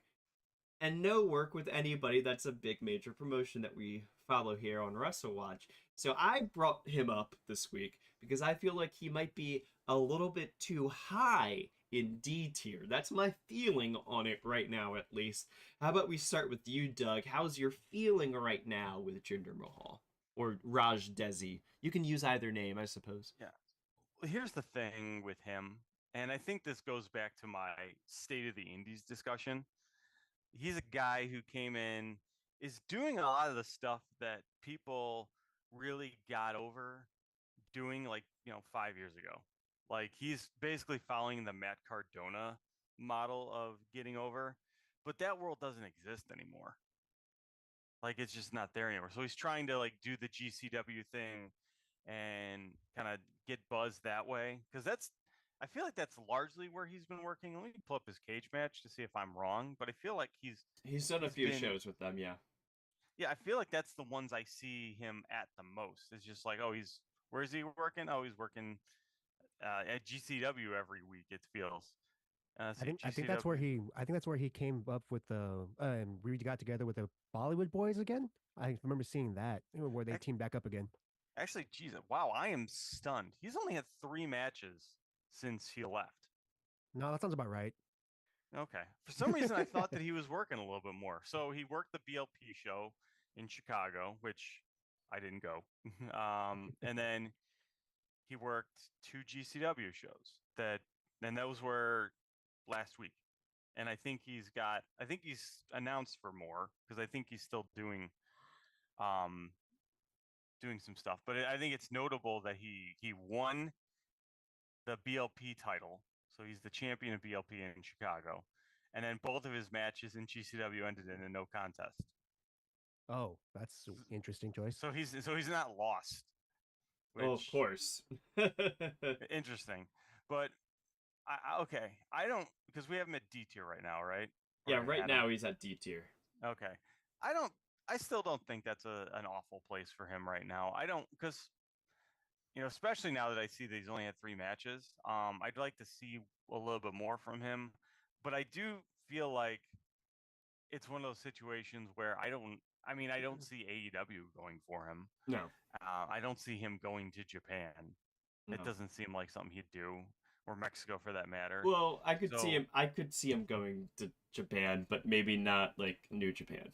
and no work with anybody that's a big major promotion that we follow here on WrestleWatch. So I brought him up this week because I feel like he might be a little bit too high in D tier. That's my feeling on it right now, at least. How about we start with you, Doug? How's your feeling right now with Jinder Mahal? Or Raj Desi? You can use either name, I suppose. Yeah. Well, here's the thing with him, and I think this goes back to my State of the Indies discussion. He's a guy who came in, is doing a lot of the stuff that people really got over doing, like, 5 years ago. Like, he's basically following the Matt Cardona model of getting over, but that world doesn't exist anymore. Like, it's just not there anymore. So he's trying to like do the GCW thing and kind of get buzz that way, because I feel like that's largely where he's been working. Let me pull up his cage match to see if I'm wrong, but I feel like He's done a he's few been shows with them, yeah. yeah, I feel like that's the ones I see him at the most. It's just like, oh, where's he working? Oh, he's working at GCW every week. It feels. I See think I think that's where GCW. he came up with the and we got together with the Bollywood Boys again. I remember seeing that where they Ac- teamed back up again. Actually, Jesus, wow, I am stunned. He's only had 3 matches since he left. No, that sounds about right. Okay. For some reason, I thought that he was working a little bit more. So he worked the BLP show in Chicago, which I didn't go. And then he worked 2 GCW shows and those were last week. And I think he's announced for more, because I think he's still um, doing some stuff. But I think it's notable that he won the BLP title. So he's the champion of BLP in Chicago. And then both of his matches in GCW ended in a no contest. Oh, that's an interesting choice. So he's not lost, Oh, of which course. interesting. But okay, I don't, because we have him at D tier right now, right? Or Yeah, right had him. now he's at D tier. Okay, I don't. I still don't think that's an awful place for him right now. I don't, because especially now that I see that he's only had 3 matches. I'd like to see a little bit more from him, but I do feel like it's one of those situations where I don't. I mean, I don't see AEW going for him. No, I don't see him going to Japan. It no. doesn't seem like something he'd do, or Mexico for that matter. Well, I could see So him. I could see him going to Japan, but maybe not like New Japan.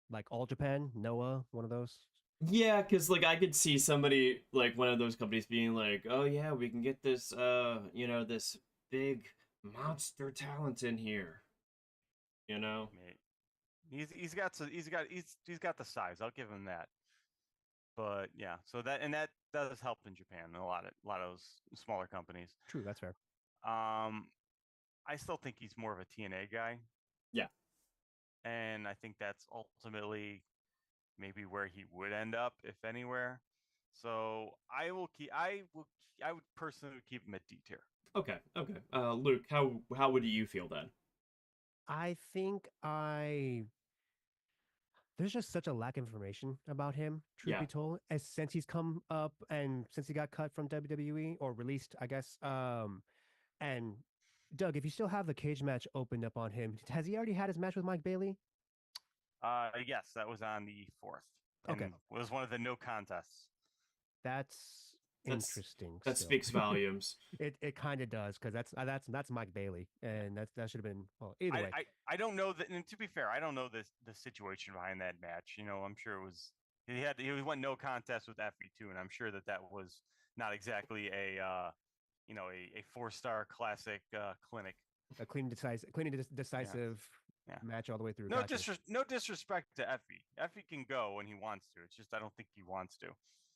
Like All Japan, Noah, one of those. Yeah, because like I could see somebody like one of those companies being like, "Oh yeah, we can get this, this big monster talent in here." You know? he's got the size. I'll give him that. But yeah, so that does help in Japan. A lot of those smaller companies. True, that's fair. Um, I still think he's more of a TNA guy, Yeah. and I think that's ultimately maybe where he would end up, if anywhere. So I would personally keep him at D tier. Okay. Okay. Luke, how would you feel then? I think there's just such a lack of information about him, truth Yeah. be told, as since he's come up and since he got cut from WWE or released, I guess. And Doug, if you still have the cage match opened up on him, has he already had his match with Mike Bailey? Yes, that was on the 4th, Okay, and was one of the no contests. that's That's interesting. that Still, speaks volumes. it kind of does because that's Mike Bailey, and that should have been well. Either way, I don't know that, and to be fair, I don't know the situation behind that match. I'm sure it was he went no contest with Effie too, and I'm sure that was not exactly a 4-star classic clinic. a Yeah, decisive yeah. match all the way through. No Gotcha. no disrespect to Effie. Effie can go when he wants to. It's just I don't think he wants to.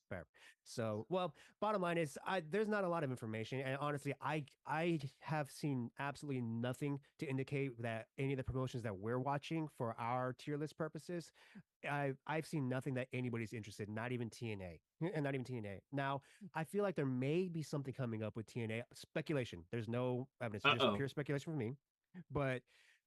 Fair. So, well, bottom line is, there's not a lot of information, and honestly, I have seen absolutely nothing to indicate that any of the promotions that we're watching for our tier list purposes, I've seen nothing that anybody's interested, not even TNA, and not even TNA. Now, I feel like there may be something coming up with TNA. Speculation. There's no evidence, Uh just oh. pure speculation from me. But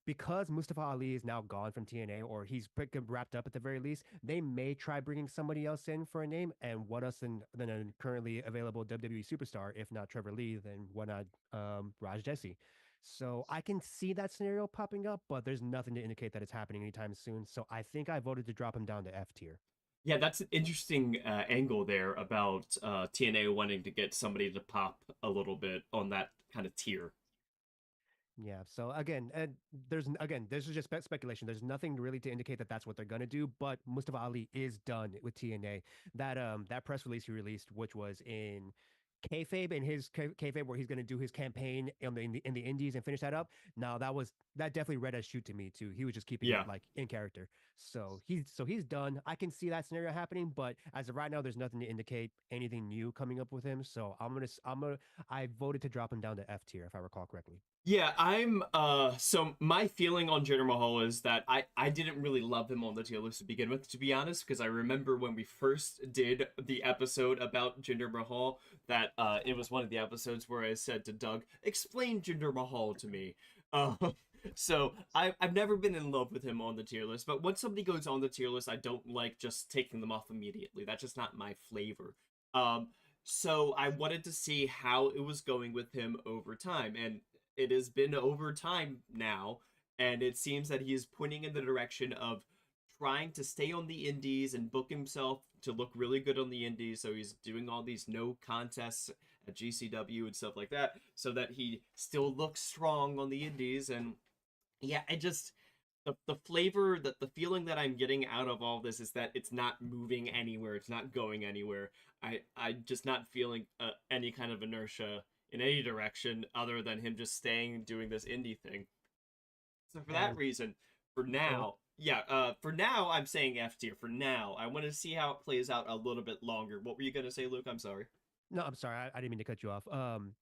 because Mustafa Ali is now gone from TNA, or he's wrapped up at the very least, they may try bringing somebody else in for a name. And what else than a currently available WWE superstar, if not Trevor Lee, then why not Raj Desi? So I can see that scenario popping up, but there's nothing to indicate that it's happening anytime soon. So I think I voted to drop him down to F tier. Yeah, that's an interesting angle there about TNA wanting to get somebody to pop a little bit on that kind of tier. Yeah. So again, this is just speculation. There's nothing really to indicate that that's what they're gonna do. But Mustafa Ali is done with TNA. That press release he released, which was in kayfabe and his kayfabe, where he's gonna do his campaign in the Indies and finish that up. Now that definitely read as shoot to me too. He was just keeping Yeah. it like in character. So he's done. I can see that scenario happening, but as of right now, there's nothing to indicate anything new coming up with him. So I voted to drop him down to F tier if I recall correctly. Yeah, I'm so my feeling on Jinder Mahal is that I didn't really love him on the tier list to begin with, to be honest, because I remember when we first did the episode about Jinder Mahal that it was one of the episodes where I said to Doug, "Explain Jinder Mahal to me." Uh, so I've never been in love with him on the tier list, but when somebody goes on the tier list, I don't like just taking them off immediately. That's just not my flavor. Um, so I wanted to see how it was going with him over time, and it has been over time now, and it seems that he is pointing in the direction of trying to stay on the indies and book himself to look really good on the indies. So he's doing all these no contests at GCW and stuff like that, so that he still looks strong on the indies. And yeah, I just the flavor that the feeling that I'm getting out of all this is that it's not moving anywhere. It's not going anywhere. I just not feeling any kind of inertia in any direction other than him just staying and doing this indie thing. So for that And reason, for go now, yeah, for now I'm saying F tier. For now, I want to see how it plays out a little bit longer. What were you gonna say, Luke? I'm sorry. No, I'm sorry. I didn't mean to cut you off.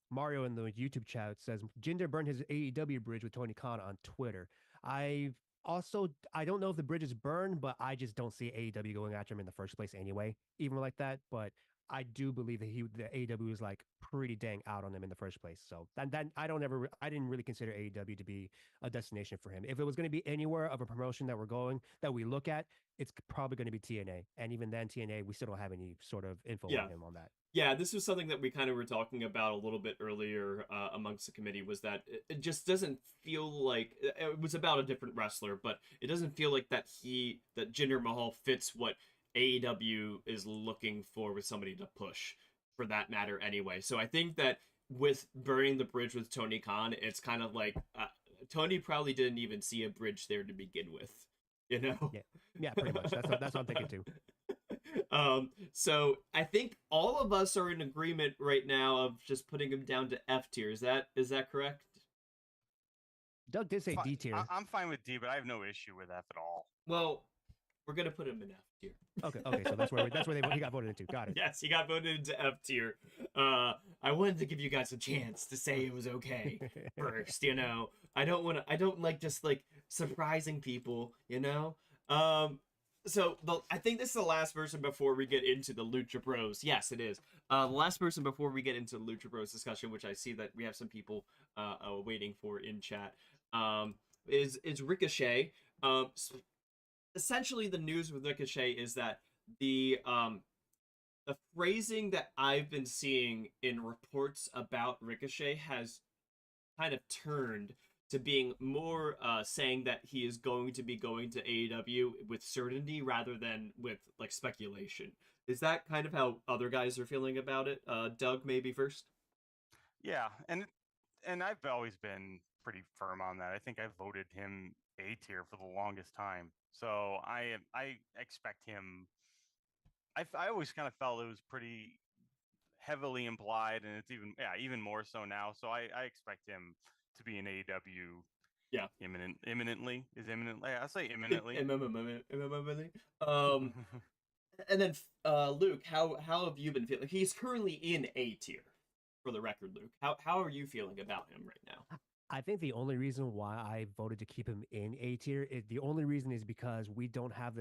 Mario in the YouTube chat says Jinder burned his AEW bridge with Tony Khan on Twitter. I don't know if the bridge is burned, but I just don't see AEW going after him in the first place anyway, even like that. But I do believe that the AEW is like pretty dang out on him in the first place. So that I didn't really consider AEW to be a destination for him. If it was going to be anywhere of a promotion that we look at, it's probably going to be TNA. And even then, TNA, we still don't have any sort of info Yeah. on him on that. Yeah, this was something that we kind of were talking about a little bit earlier amongst the committee, was that it just doesn't feel like it was about a different wrestler, but it doesn't feel like that Jinder Mahal fits what AEW is looking for with somebody to push, for that matter anyway. So I think that with burning the bridge with Tony Khan, it's kind of like Tony probably didn't even see a bridge there to begin with, you know? Yeah, yeah, pretty much. That's what I'm thinking too. So I think all of us are in agreement right now of just putting him down to F tier. Is that correct? Doug did say D tier. I'm fine with D, but I have no issue with F at all. Well, we're gonna put him in F tier. Okay, so that's where he got voted into. Got it. Yes, he got voted into F tier. I wanted to give you guys a chance to say it was okay first. I don't like just like surprising people. So I think this is the last person before we get into the Lucha Bros. Yes, it is. The last person before we get into the Lucha Bros discussion, which I see that we have some people waiting for in chat, is Ricochet. Essentially, the news with Ricochet is that the phrasing that I've been seeing in reports about Ricochet has kind of turned to being more saying that he is going to be going to AEW with certainty rather than with like speculation. Is that kind of how other guys are feeling about it? Doug, maybe first. Yeah, and I've always been pretty firm on that. I think I voted him A tier for the longest time. So I expect him. I always kind of felt it was pretty heavily implied, and it's even more so now. So I expect him to be in AEW Yeah. imminently. Is imminently? I say imminently. Um, and then Luke, how have you been feeling? He's currently in A tier, for the record, Luke. How are you feeling about him right now? I think the only reason why I voted to keep him in A tier is the only reason is because we don't have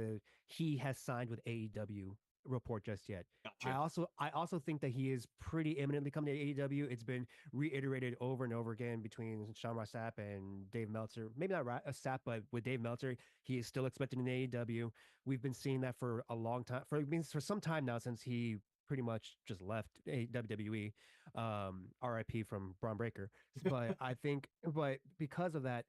he has signed with AEW report just yet. Gotcha. I also think that he is pretty imminently coming to AEW. It's been reiterated over and over again between Sean Ross Sapp and Dave Meltzer. Maybe not Sapp, but with Dave Meltzer, he is still expected in AEW. We've been seeing that for a long time, for some time now since he pretty much just left WWE. RIP from Braun Breaker. But because of that,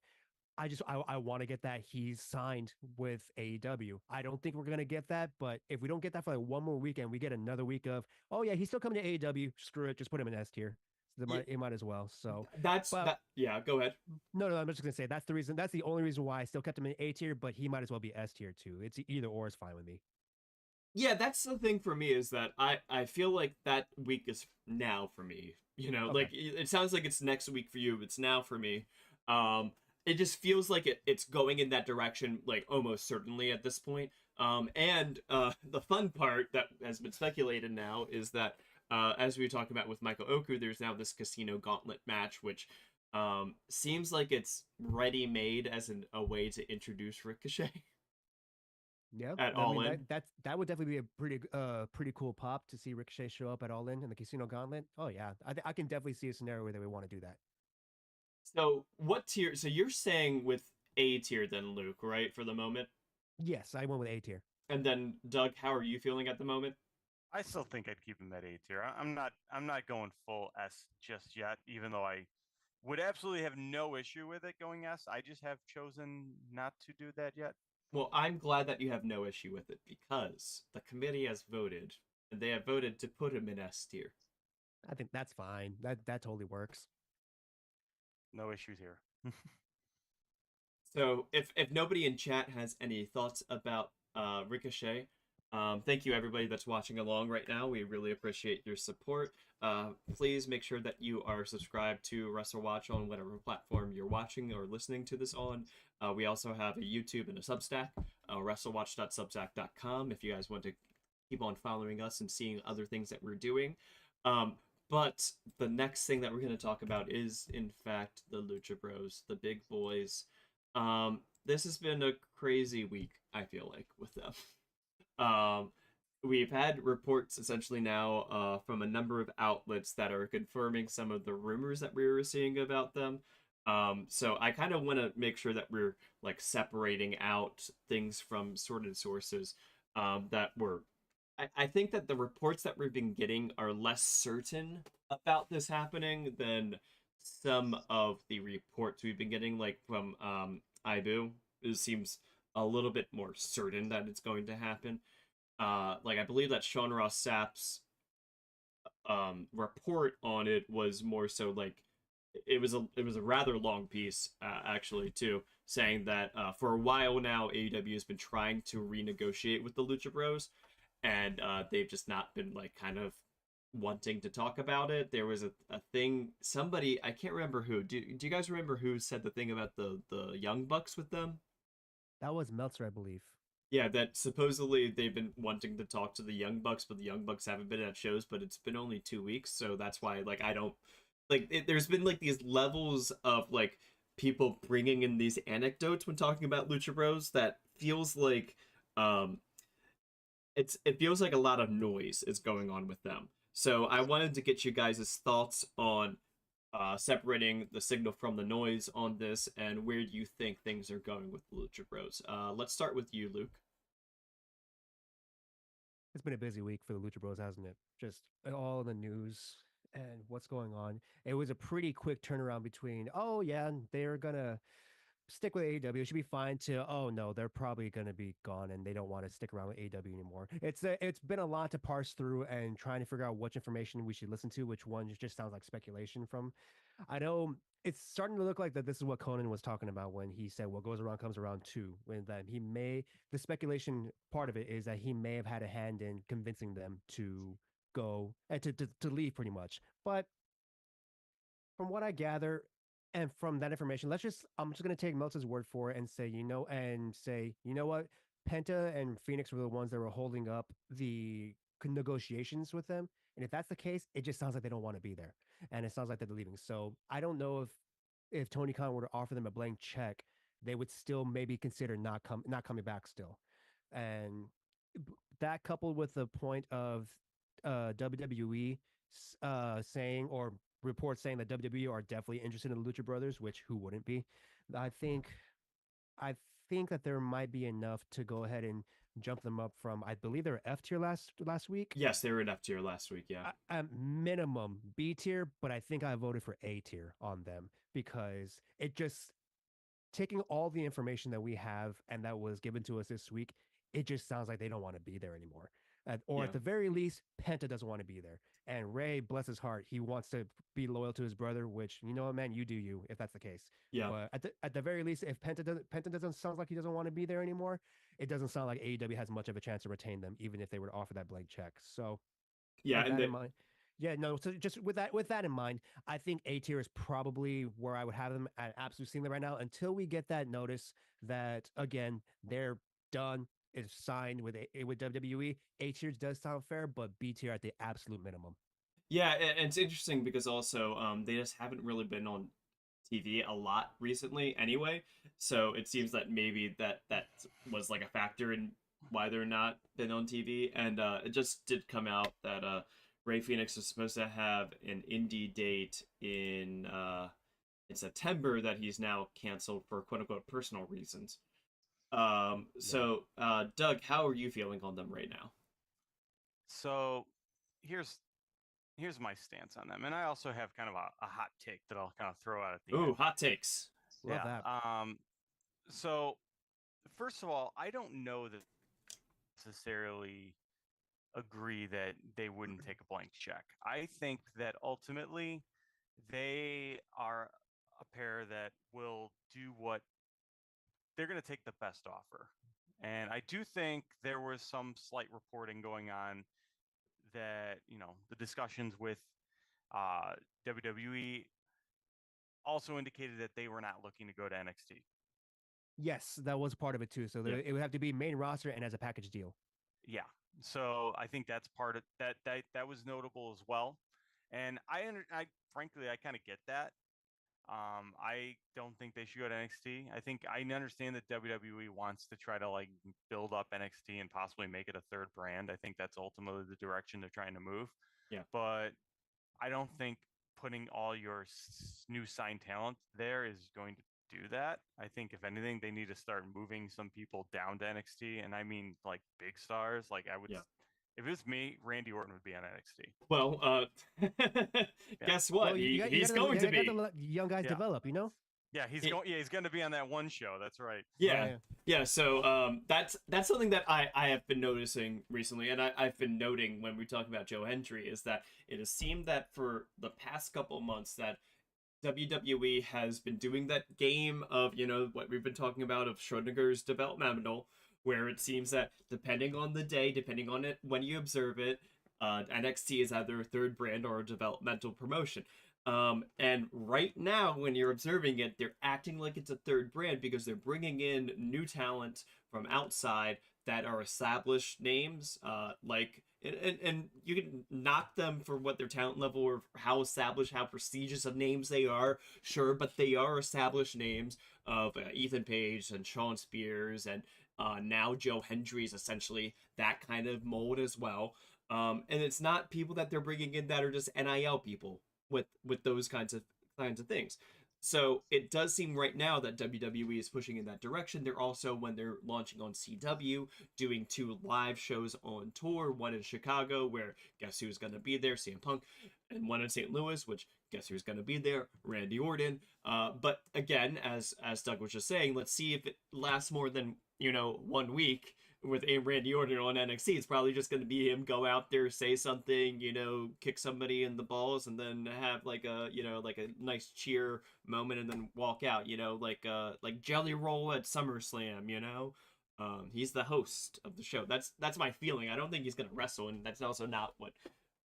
I want to get that he's signed with AEW. I don't think we're gonna get that, but if we don't get that for like one more weekend, we get another week of, oh yeah, he's still coming to AEW. Screw it, just put him in S tier. So Yeah, it might as well. So, that's but that. Yeah, go ahead. no, I'm just gonna say that's the reason. That's the only reason why I still kept him in A tier, but he might as well be S tier too. It's either or is fine with me. Yeah, that's the thing for me is that I feel like that week is now for me. Okay. Like it sounds like it's next week for you. It's now for me. Um, it just feels like it's going in that direction, like almost certainly at this point. And the fun part that has been speculated now is that as we talked about with Michael Oku, there's now this Casino Gauntlet match, which seems like it's ready made as a way to introduce Ricochet Yeah, at I All mean In. that would definitely be a pretty cool pop to see Ricochet show up at All In the Casino Gauntlet. Oh yeah, I can definitely see a scenario where they would want to do that. So what tier? So you're saying with A tier then, Luke, right? For the moment, Yes, I went with A tier. and then Doug, how are you feeling at the moment? I still think I'd keep him at A tier. I'm not going full S just yet, even though I would absolutely have no issue with it going S. I just have chosen not to do that yet. Well, I'm glad that you have no issue with it because the committee has voted, and they have voted to put him in S tier. I think that's fine. That totally works. No issues here. So if nobody in chat has any thoughts about Ricochet, thank you everybody that's watching along right now. We really appreciate your support. Please make sure that you are subscribed to WrestleWatch on whatever platform you're watching or listening to this on. We also have a YouTube and a Substack, WrestleWatch.substack.com, if you guys want to keep on following us and seeing other things that we're doing. But the next thing that we're going to talk about is, in fact, the Lucha Bros, the big boys. This has been a crazy week, I feel like, with them. We've had reports essentially now from a number of outlets that are confirming some of the rumors that we were seeing about them. So I kind of want to make sure that we're like separating out things from sorted sources that were. I think that the reports that we've been getting are less certain about this happening than some of the reports we've been getting, like from Ibu. It seems a little bit more certain that it's going to happen. Like I believe that Sean Ross Sapp's report on it was more so like it was a rather long piece actually too, saying that for a while now AEW has been trying to renegotiate with the Lucha Bros, and they've just not been like kind of wanting to talk about it. There was a thing, somebody, I can't remember who. Do you guys remember who said the thing about the Young Bucks with them? That was Meltzer, I believe. Yeah, that supposedly they've been wanting to talk to the Young Bucks, but the Young Bucks haven't been at shows, but it's been only 2 weeks, so that's why like I don't like there's been like these levels of like people bringing in these anecdotes when talking about Lucha Bros that feels like um it feels like a lot of noise is going on with them. So I wanted to get you guys' thoughts on separating the signal from the noise on this, and where do you think things are going with the Lucha Bros. Let's start with you, Luke. It's been a busy week for the Lucha Bros, hasn't it? Just all in the news and what's going on. It was a pretty quick turnaround between, oh yeah, they're gonna stick with AEW. It should be fine to, oh no, they're probably going to be gone and they don't want to stick around with AEW anymore. It's been a lot to parse through and trying to figure out which information we should listen to, which one just sounds like speculation from. I know it's starting to look like that this is what Conan was talking about when he said what goes around comes around too. When that he may the speculation part of it is that he may have had a hand in convincing them to go and to leave pretty much. But from what I gather, and from that information, I'm just gonna take Meltzer's word for it and say, you know what, Penta and Phoenix were the ones that were holding up the negotiations with them. And if that's the case, it just sounds like they don't want to be there. And it sounds like they're leaving. So I don't know if Tony Khan were to offer them a blank check, they would still maybe consider not coming back still. And that coupled with the point of WWE saying or reports saying that WWE are definitely interested in the Lucha Brothers, which who wouldn't be? I think I think that there might be enough to go ahead and jump them up from I believe they were F tier last week. Yes, they were in F tier last week. Yeah. At minimum B tier, but I think I voted for A tier on them because it just taking all the information that we have and that was given to us this week, it just sounds like they don't want to be there anymore. Or Yeah. at the very least, Penta doesn't want to be there. And Ray, bless his heart, he wants to be loyal to his brother, which, you know what, man, you do you if that's the case. Yeah. But at the very least, if Penta doesn't sound like he doesn't want to be there anymore, it doesn't sound like AEW has much of a chance to retain them, even if they were to offer that blank check. So Yeah, with and that in mind, yeah, no. So just with that in mind, I think A tier is probably where I would have them at absolute ceiling right now until we get that notice that again they're done. Is signed with WWE. A tier does sound fair, but B tier at the absolute minimum. yeah, and it's interesting because also they just haven't really been on TV a lot recently anyway. So it seems that maybe that was like a factor in why they're not been on TV. And it just did come out that Ray Phoenix is supposed to have an indie date in September that he's now canceled for quote unquote personal reasons. Yeah. So Doug, how are you feeling on them right now? So here's here's my stance on them, and I also have kind of a hot take that I'll kind of throw out at the Ooh, end. hot takes. Love Yeah. that. So first of all, I don't know that necessarily agree that they wouldn't take a blank check. I think that ultimately they are a pair that will do what they're going to take the best offer. And I do think there was some slight reporting going on that, the discussions with uh, WWE also indicated that they were not looking to go to NXT. Yes, that was part of it too. So Yeah. it would have to be main roster and as a package deal. Yeah. So I think that's part of that. That was notable as well. And I frankly, I kind of get that. I don't think they should go to NXT. I think I understand that WWE wants to try to like build up NXT and possibly make it a third brand. I think that's ultimately the direction they're trying to move. Yeah. But I don't think putting all your new signed talent there is going to do that. I think if anything, they need to start moving some people down to NXT, and I mean like big stars. Like I would, Yeah. if it was me, Randy Orton would be on NXT. Well, Yeah, guess what? Well, you He's got going to to be. let young guys yeah, develop. You know. yeah. He's It- going. Yeah, he's going to be on that one show. That's right. Oh yeah. yeah. Yeah, so that's something that I have been noticing recently, and I've been noting when we talk about Joe Hendry, is that it has seemed that for the past couple months that WWE has been doing that game of, what we've been talking about of Schrodinger's developmental, where it seems that depending on the day, depending on it when you observe it, NXT is either a third brand or a developmental promotion. And right now, when you're observing it, they're acting like it's a third brand because they're bringing in new talent from outside that are established names, and you can knock them for what their talent level or how established, how prestigious of names they are, sure, but they are established names of Ethan Page and Sean Spears, and now Joe Hendry is essentially that kind of mold as well. And it's not people that they're bringing in that are just NIL people with those kinds of things. So it does seem right now that WWE is pushing in that direction. They're also, when they're launching on CW, doing 2 live shows on tour, one in Chicago, where guess who's going to be there? CM Punk, and one in St. Louis, which guess who's going to be there? Randy Orton. But again, as Doug was just saying, let's see if it lasts more than 1 week with Randy Orton on NXT. It's probably just going to be him go out there, say something, kick somebody in the balls, and then have like a nice cheer moment, and then walk out. Like Jelly Roll at SummerSlam. He's the host of the show. That's my feeling. I don't think he's going to wrestle, and that's also not what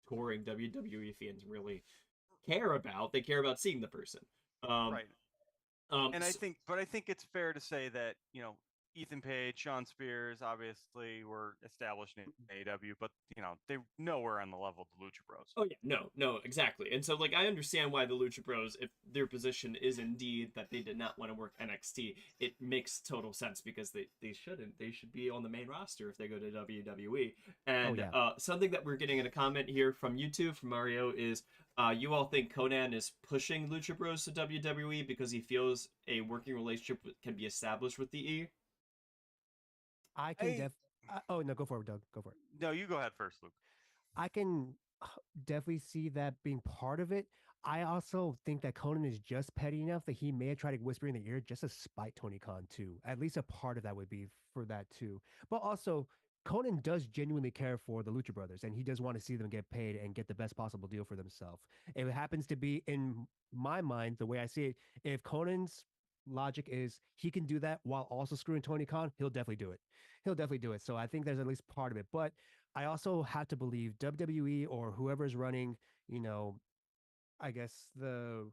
touring WWE fans really care about. They care about seeing the person. Um, Right. And so, I think it's fair to say that Ethan Page, Sean Spears, obviously were established in AEW, but they're nowhere on the level of the Lucha Bros. Oh yeah, no, exactly. And so like I understand why the Lucha Bros, if their position is indeed that they did not want to work NXT, it makes total sense because they shouldn't. They should be on the main roster if they go to WWE. And yeah. something that we're getting in a comment here from YouTube from Mario is you all think Conan is pushing Lucha Bros to WWE because he feels a working relationship can be established with the E? I can I oh no, go for it, Doug. Go for it. No, you go ahead first, Luke. I can definitely see that being part of it. I also think that Conan is just petty enough that he may have tried to whisper in the ear just to spite Tony Khan too. At least a part of that would be for that too. But also, Conan does genuinely care for the Lucha Brothers, and he does want to see them get paid and get the best possible deal for themselves. If it happens to be, in my mind, the way I see it, if Conan's logic is he can do that while also screwing Tony Khan, he'll definitely do it. He'll definitely do it. So I think there's at least part of it. But I also have to believe WWE or whoever's running, you know, I guess the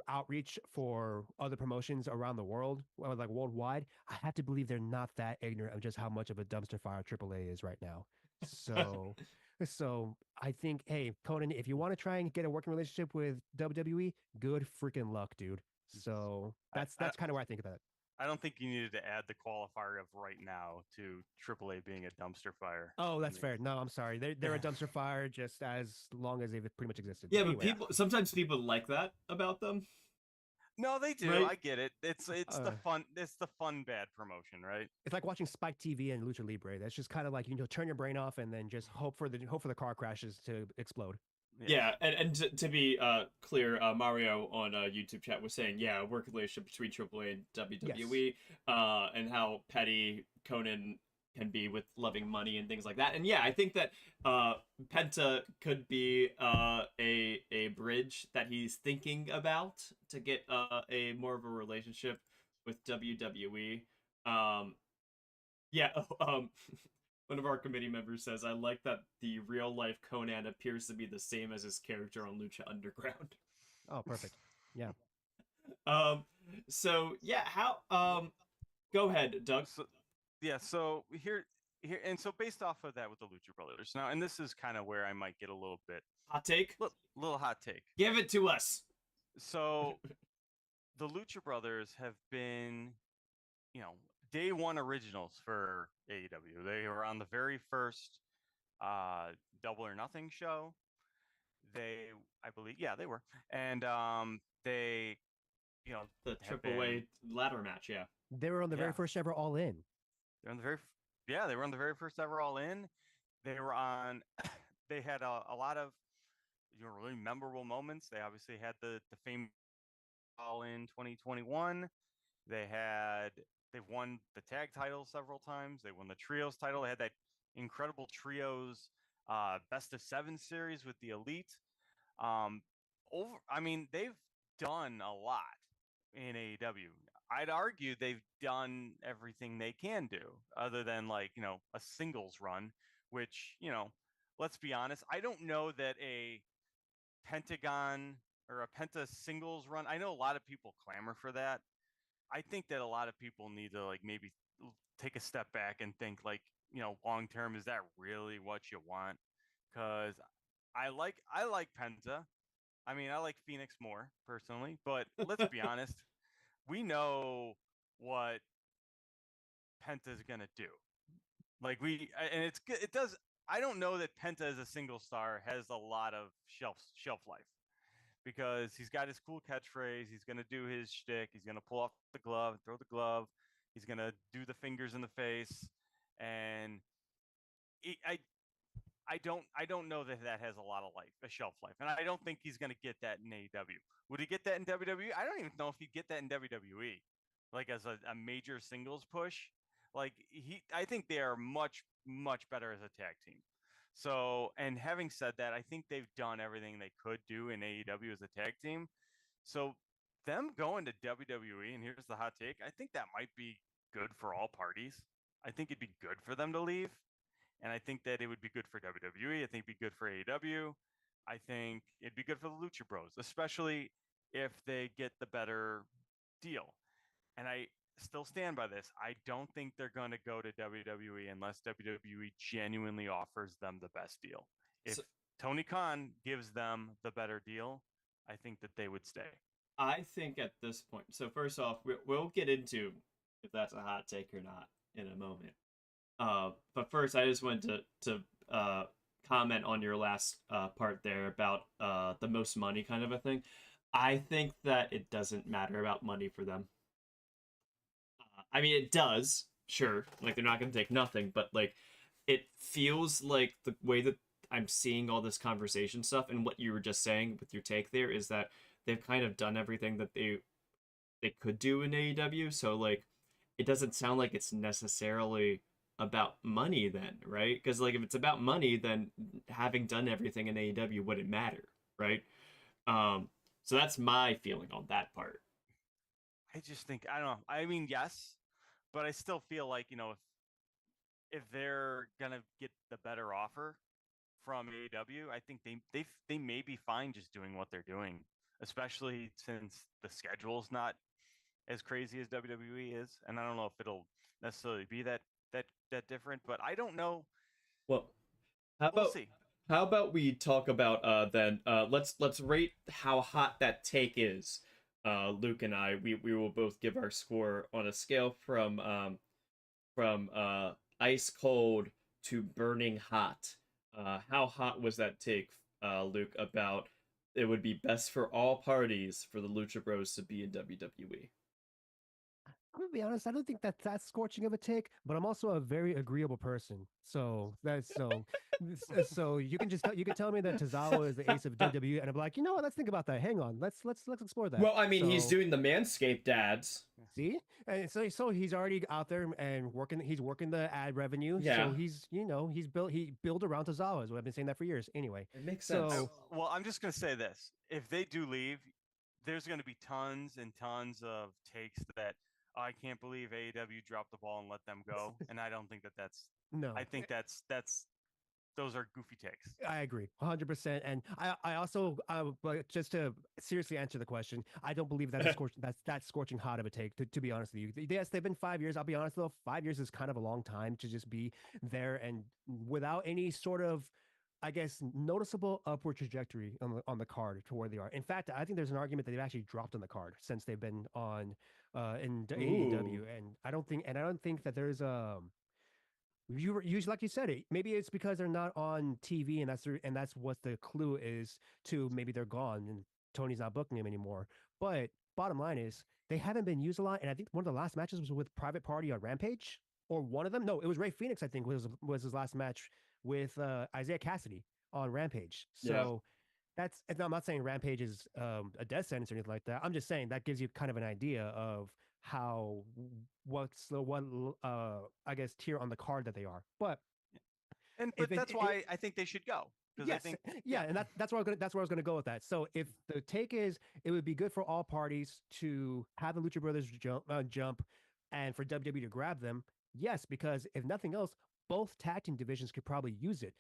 outreach for other promotions around the world, well, like worldwide, I have to believe they're not that ignorant of just how much of a dumpster fire AAA is right now. So, so I think, hey, Conan, if you want to try and get a working relationship with WWE, good freaking luck, dude. So I, I that's kind of where I think about it. I don't think you needed to add the qualifier of right now to AAA being a dumpster fire. Oh, I that's mean, fair. No, I'm sorry. They're a dumpster fire just as long as they've pretty much existed. Yeah, But but anyway, people sometimes people like that about them, no, they do. right? I get it. It's uh, the fun bad promotion, right? it's like watching Spike TV and Lucha Libre. That's just kind of like turn your brain off and then just hope for the car crashes to explode. Yes. Yeah, and to be clear, Mario on YouTube chat was saying, yeah, a working relationship between AAA and WWE, and how petty Conan can be with loving money and things like that. And yeah, I think that Penta could be a bridge that he's thinking about to get a more of a relationship with WWE. Um, yeah, one of our committee members says, I like that the real life Conan appears to be the same as his character on Lucha Underground. Oh, perfect. Yeah. Um, so yeah, how go ahead, Doug. So yeah, so here and so based off of that with the Lucha Brothers now, and this is kind of where I might get a little bit Hot take? little hot take. Give it to us. So the Lucha Brothers have been, you know, day one originals for AEW. They were on the very first Double or Nothing show. They, I believe, yeah, they were, and they, you know, The have triple A been, ladder match, yeah. They were on the very yeah, first ever All In. they're on the very, yeah, they were on the very first ever All In. They were on, they had a lot of, really memorable moments. They obviously had the famous All In 2021. They've won the tag title several times. They won the trios title. They had that incredible trios best of 7 series with the Elite. I mean, they've done a lot in AEW. I'd argue they've done everything they can do, other than like a singles run, which let's be honest, I don't know that a Pentagon or a Penta singles run. I know a lot of people clamor for that. I think that a lot of people need to like maybe take a step back and think like, long term, is that really what you want? Because I like Penta. I mean, I like Phoenix more personally, but let's be honest, we know what Penta's gonna do. Like and it's good. It does. I don't know that Penta as a single star has a lot of shelf life because he's got his cool catchphrase. He's gonna do his shtick. He's gonna pull off the glove, throw the glove. He's gonna do the fingers in the face, and I don't know that has a lot of life, a shelf life, and I don't think he's gonna get that in AEW. Would he get that in WWE? I don't even know if he'd get that in WWE, like as a major singles push. Like I think they are much better as a tag team. So, and having said that, I think they've done everything they could do in AEW as a tag team. So, them going to WWE, and here's the hot take, I think that might be good for all parties. I think it'd be good for them to leave. And I think that it would be good for WWE. I think it'd be good for AEW. I think it'd be good for the Lucha Bros, especially if they get the better deal. And I still stand by this. I don't think they're going to go to WWE unless WWE genuinely offers them the best deal. If Tony Khan gives them the better deal, I think that they would stay. I think at this point, so first off, we'll get into if that's a hot take or not in a moment. But first, I just wanted to comment on your last part there about the most money kind of a thing. I think that it doesn't matter about money for them. I mean, it does, sure. Like they're not going to take nothing, but like it feels like the way that I'm seeing all this conversation stuff, and what you were just saying with your take there is that they've kind of done everything that they could do in AEW. So like, it doesn't sound like it's necessarily about money then, right? Because like if it's about money, then having done everything in AEW wouldn't matter, right? Um, so that's my feeling on that part. I just think I don't know. I mean, yes, but I still feel like if they're gonna get the better offer from AEW, I think they may be fine just doing what they're doing, especially since the schedule's not as crazy as WWE is, and I don't know if it'll necessarily be that different, but I don't know. Well, how We'll about see. how about we talk about then let's rate how hot that take is. Luke and I we will both give our score on a scale from ice cold to burning hot. How hot was that take, Luke, about it would be best for all parties for the Lucha Bros to be in WWE? I'm gonna be honest. I don't think that's that scorching of a take, but I'm also a very agreeable person. So you can you can tell me that Tozawa is the ace of WWE, and I'm like, you know what? Let's think about that. Hang on. Let's explore that. Well, I mean, he's So doing the Manscaped ads. see, and so he's already out there and working. He's working the ad revenue. Yeah. So he built around Tozawa. Is what I've been saying that for years. Anyway, It makes sense. so Well, I'm just gonna say this: if they do leave, there's gonna be tons and tons of takes that I can't believe AEW dropped the ball and let them go, and I don't think that's. no, I think that's those are goofy takes. I agree, 100%. And I also, but just to seriously answer the question, I don't believe that that's scorching hot of a take. To be honest with you, yes, they've been 5 years. I'll be honest though, 5 years is kind of a long time to just be there and without any sort of, I guess, noticeable upward trajectory on the card to where they are. In fact, I think there's an argument that they've actually dropped on the card since they've been on in AEW, Ooh. and I don't think that there's you like you said it. Maybe it's because they're not on TV, and that's what the clue is to maybe they're gone and Tony's not booking them anymore. But bottom line is they haven't been used a lot, and I think one of the last matches was with Private Party on Rampage, or one of them. No, it was Ray Phoenix. I think was his last match with Isaiah Cassidy on Rampage. Yeah. So that's. And I'm not saying Rampage is a death sentence or anything like that. I'm just saying that gives you kind of an idea of how what's the one I guess tier on the card that they are. But But that's why I think they should go because I yes, think yeah, and that's where I was gonna go with that. So if the take is it would be good for all parties to have the Lucha Brothers jump and for WWE to grab them, yes, because if nothing else, both tag team divisions could probably use it.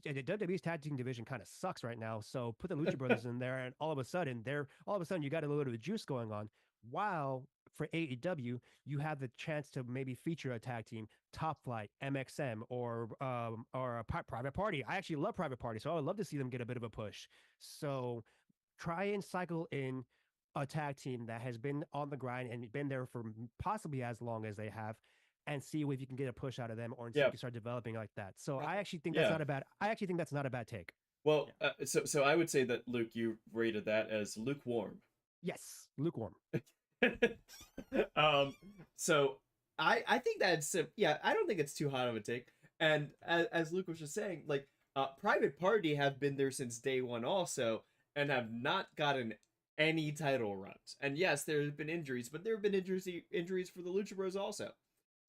The WWE's tag team division kind of sucks right now, so put the Lucha Brothers in there, and all of a sudden you got a little bit of juice going on. While for AEW, you have the chance to maybe feature a tag team, Top Flight, MXM, or a Private Party. I actually love Private Party, so I would love to see them get a bit of a push. So try and cycle in a tag team that has been on the grind and been there for possibly as long as they have, and see if you can get a push out of them, or see if you can start developing like that. So I actually think that's Yeah. not a bad. I actually think that's not a bad take. Well, so I would say that Luke, you rated that as lukewarm. Yes, lukewarm. So I think that's yeah, I don't think it's too hot of a take. And as Luke was just saying, like Private Party have been there since day one also, and have not gotten any title runs. And yes, there have been injuries, but there have been injuries for the Lucha Bros also.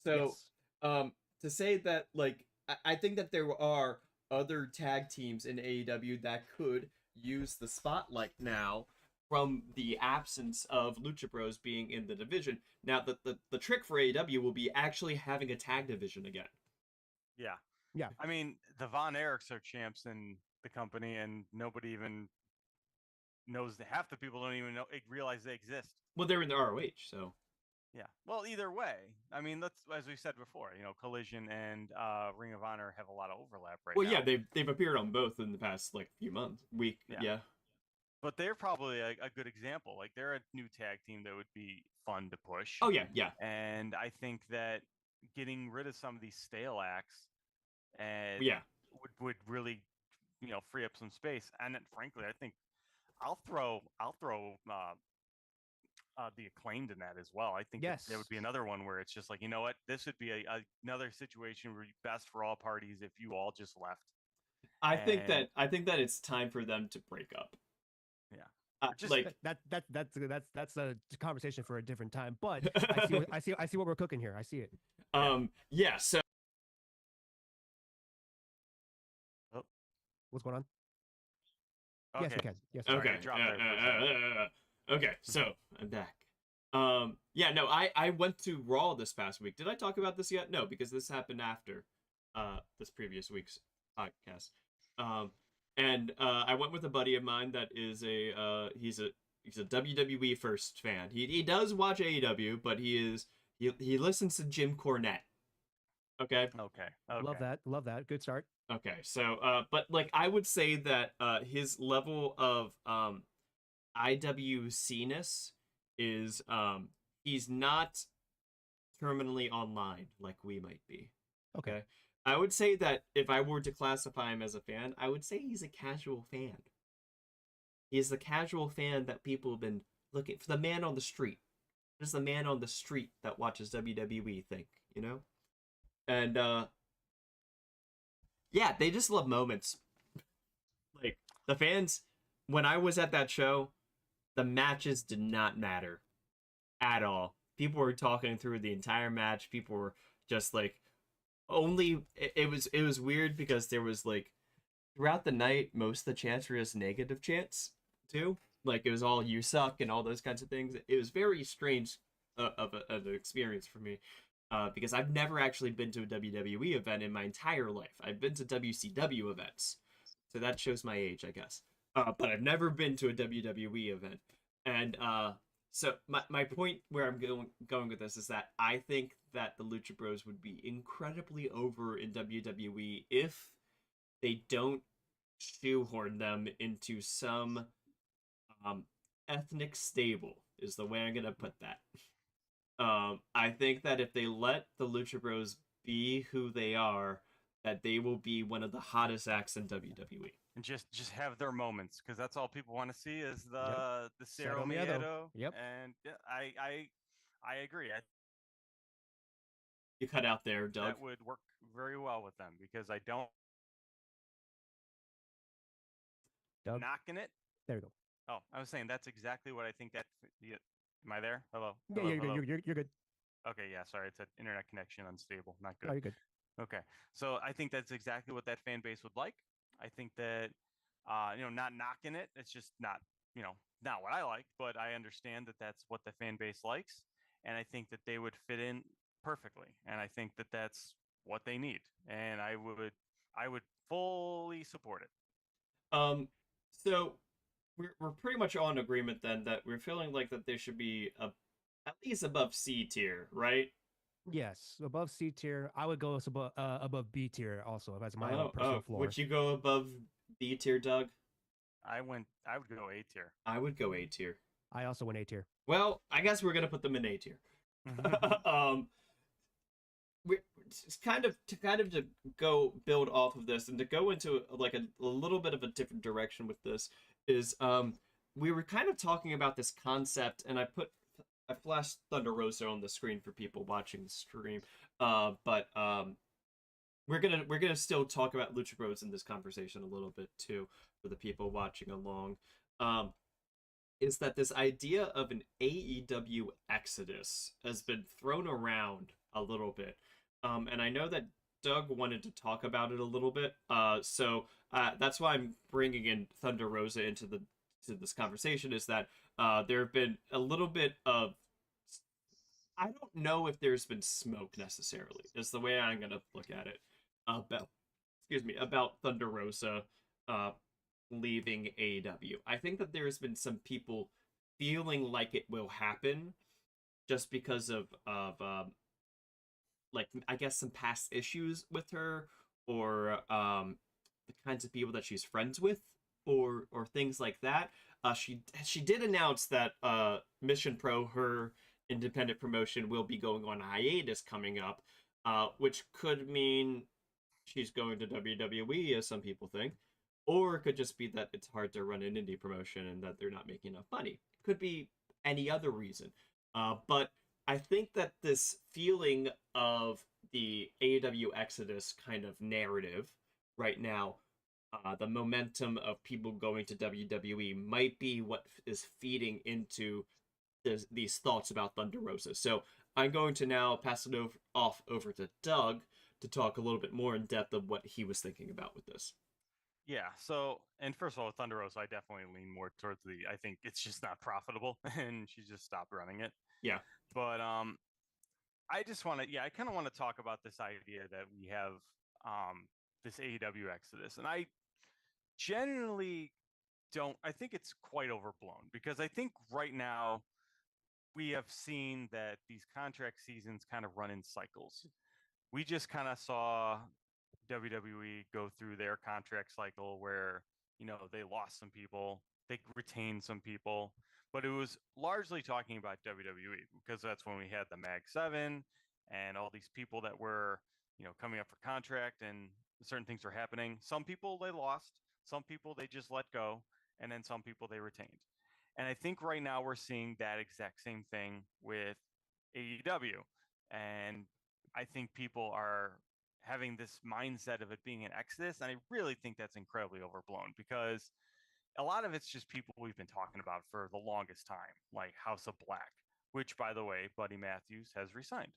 So Yes. to say that like I think that there are other tag teams in AEW that could use the spotlight now from the absence of Lucha Bros being in the division. Now, the trick for AEW will be actually having a tag division again. yeah. Yeah. I mean, the Von Erichs are champs in the company, and nobody even knows. Half the people don't even realize they exist. Well, they're in the ROH, so. Yeah. Well, either way, I mean, let's as we said before, Collision and Ring of Honor have a lot of overlap right Well, now. yeah, they've appeared on both in the past like few months, week. Yeah. But they're probably a good example. Like they're a new tag team that would be fun to push. Oh yeah, yeah. And I think that getting rid of some of these stale acts and Yeah. would really, free up some space. And then, frankly, I think I'll throw the Acclaimed in that as well. I think Yes. there would be another one where it's just like, you know what, this would be another situation where best for all parties if you all just left. I think that it's time for them to break up. Yeah. Just Like that's a conversation for a different time. But I see what we're cooking here. I see it. yeah. So What's going on? okay. Yes, we can. Yes. Sorry, okay. you dropped there for a second. Okay. So I'm back. Yeah. No. I went to Raw this past week. Did I talk about this yet? No, because this happened after this previous week's podcast. And I went with a buddy of mine that is he's a WWE first fan. He does watch AEW, but he listens to Jim Cornette. Okay. Okay. Love that. Good start. Okay. So but like I would say that his level of IWC-ness is he's not terminally online like we might be. Okay. I would say that if I were to classify him as a fan, I would say he's a casual fan. He's the casual fan that people have been looking for, the man on the street. What does the man on the street that watches WWE think, you know? And yeah, they just love moments. Like the fans, when I was at that show, the matches did not matter at all. People were talking through the entire match. People were just like it was weird because there was like throughout the night most of the chants were just negative chants too. Like it was all "you suck" and all those kinds of things. It was very strange of an experience for me because I've never actually been to a WWE event in my entire life. I've been to WCW events, so that shows my age, I guess. But I've never been to a WWE event, and so my point where I'm going with this is that I think that the Lucha Bros would be incredibly over in WWE if they don't shoehorn them into some ethnic stable, is the way I'm gonna put that. I think that if they let the Lucha Bros be who they are, that they will be one of the hottest acts in WWE. And just have their moments, because that's all people want to see is the Cero Cero Miedo. Miedo. Yep. And yeah, I agree. You cut out there, Doug. That would work very well with them because I don't Doug. knocking it. There we go. Oh, I was saying that's exactly what I think that. Yeah, am I there? Hello. Yeah, Hello, you're hello? good. You're good. Okay, yeah. Sorry, it's an internet connection unstable. Not Oh, good. you're good. Okay, so I think that's exactly what that fan base would like. I think that, not knocking it. It's just not, not what I like, but I understand that that's what the fan base likes, and I think that they would fit in perfectly, and I think that that's what they need, and I would fully support it. So we're pretty much all in agreement then that we're feeling like that they should be at least above C tier, right? Yes, above C tier. I would go above B tier also. That's my own personal floor. Would you go above B tier, Doug? I would go A tier. I would go A tier. I also went A tier. Well, I guess we're gonna put them in A tier. It's kind of to go build off of this and to go into like a little bit of a different direction with this is we were kind of talking about this concept, and I flashed Thunder Rosa on the screen for people watching the stream, but we're gonna still talk about Lucha Bros in this conversation a little bit too for the people watching along. Is that this idea of an AEW exodus has been thrown around a little bit, and I know that Doug wanted to talk about it a little bit, so that's why I'm bringing in Thunder Rosa into this conversation. Is that there have been a little bit of, I don't know if there's been smoke necessarily, is the way I'm gonna look at it, about Thunder Rosa leaving AEW. I think that there's been some people feeling like it will happen just because of like, I guess, some past issues with her, or the kinds of people that she's friends with, or things like that. She did announce that Mission Pro, her independent promotion, will be going on hiatus coming up, which could mean she's going to WWE, as some people think, or it could just be that it's hard to run an indie promotion and that they're not making enough money. It could be any other reason. But I think that this feeling of the AEW Exodus kind of narrative right now the momentum of people going to WWE might be what is feeding into these thoughts about Thunder Rosa. So I'm going to now pass it off over to Doug to talk a little bit more in depth of what he was thinking about with this. Yeah. So, and first of all, with Thunder Rosa, I definitely lean more towards I think it's just not profitable, and she just stopped running it. Yeah. But I just want to, yeah, I kind of want to talk about this idea that we have this AEW exodus, and I generally don't. I think it's quite overblown because I think right now we have seen that these contract seasons kind of run in cycles. We just kind of saw WWE go through their contract cycle where, they lost some people, they retained some people, but it was largely talking about WWE because that's when we had the Mag 7 and all these people that were, coming up for contract and certain things were happening. Some people they lost, some people they just let go, and then some people they retained. And I think right now we're seeing that exact same thing with AEW. And I think people are having this mindset of it being an exodus. And I really think that's incredibly overblown because a lot of it's just people we've been talking about for the longest time, like House of Black, which, by the way, Buddy Matthews has resigned.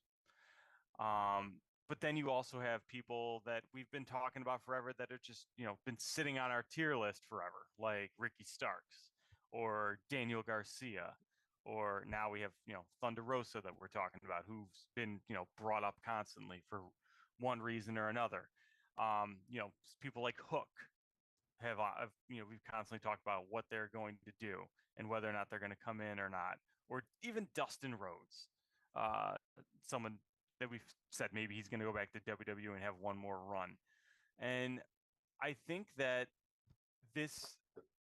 But then you also have people that we've been talking about forever that are just, been sitting on our tier list forever, like Ricky Starks or Daniel Garcia, or now we have, Thunder Rosa that we're talking about, who's been, brought up constantly for one reason or another. People like Hook have, we've constantly talked about what they're going to do and whether or not they're going to come in or not, or even Dustin Rhodes, someone that we've said maybe he's going to go back to WWE and have one more run. And I think that this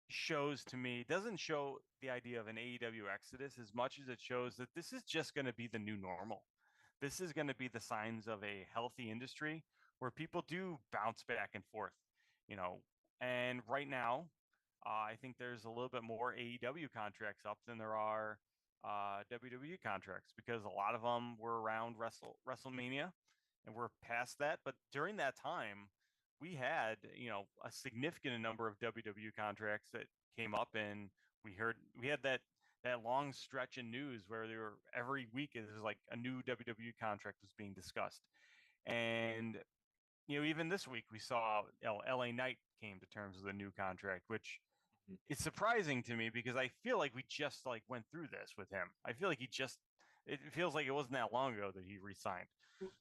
shows to me, doesn't show the idea of an AEW exodus as much as it shows that this is just going to be the new normal. This is going to be the signs of a healthy industry where people do bounce back and forth, you know. And right now, I think there's a little bit more AEW contracts up than there are WWE contracts because a lot of them were around WrestleMania, and we're past that. But during that time, we had a significant number of WWE contracts that came up, and we had that long stretch in news where there were every week it was like a new WWE contract was being discussed, and even this week we saw LA Knight came to terms with a new contract, which it's surprising to me because I feel like we just like went through this with him. I feel like it feels like it wasn't that long ago that he resigned.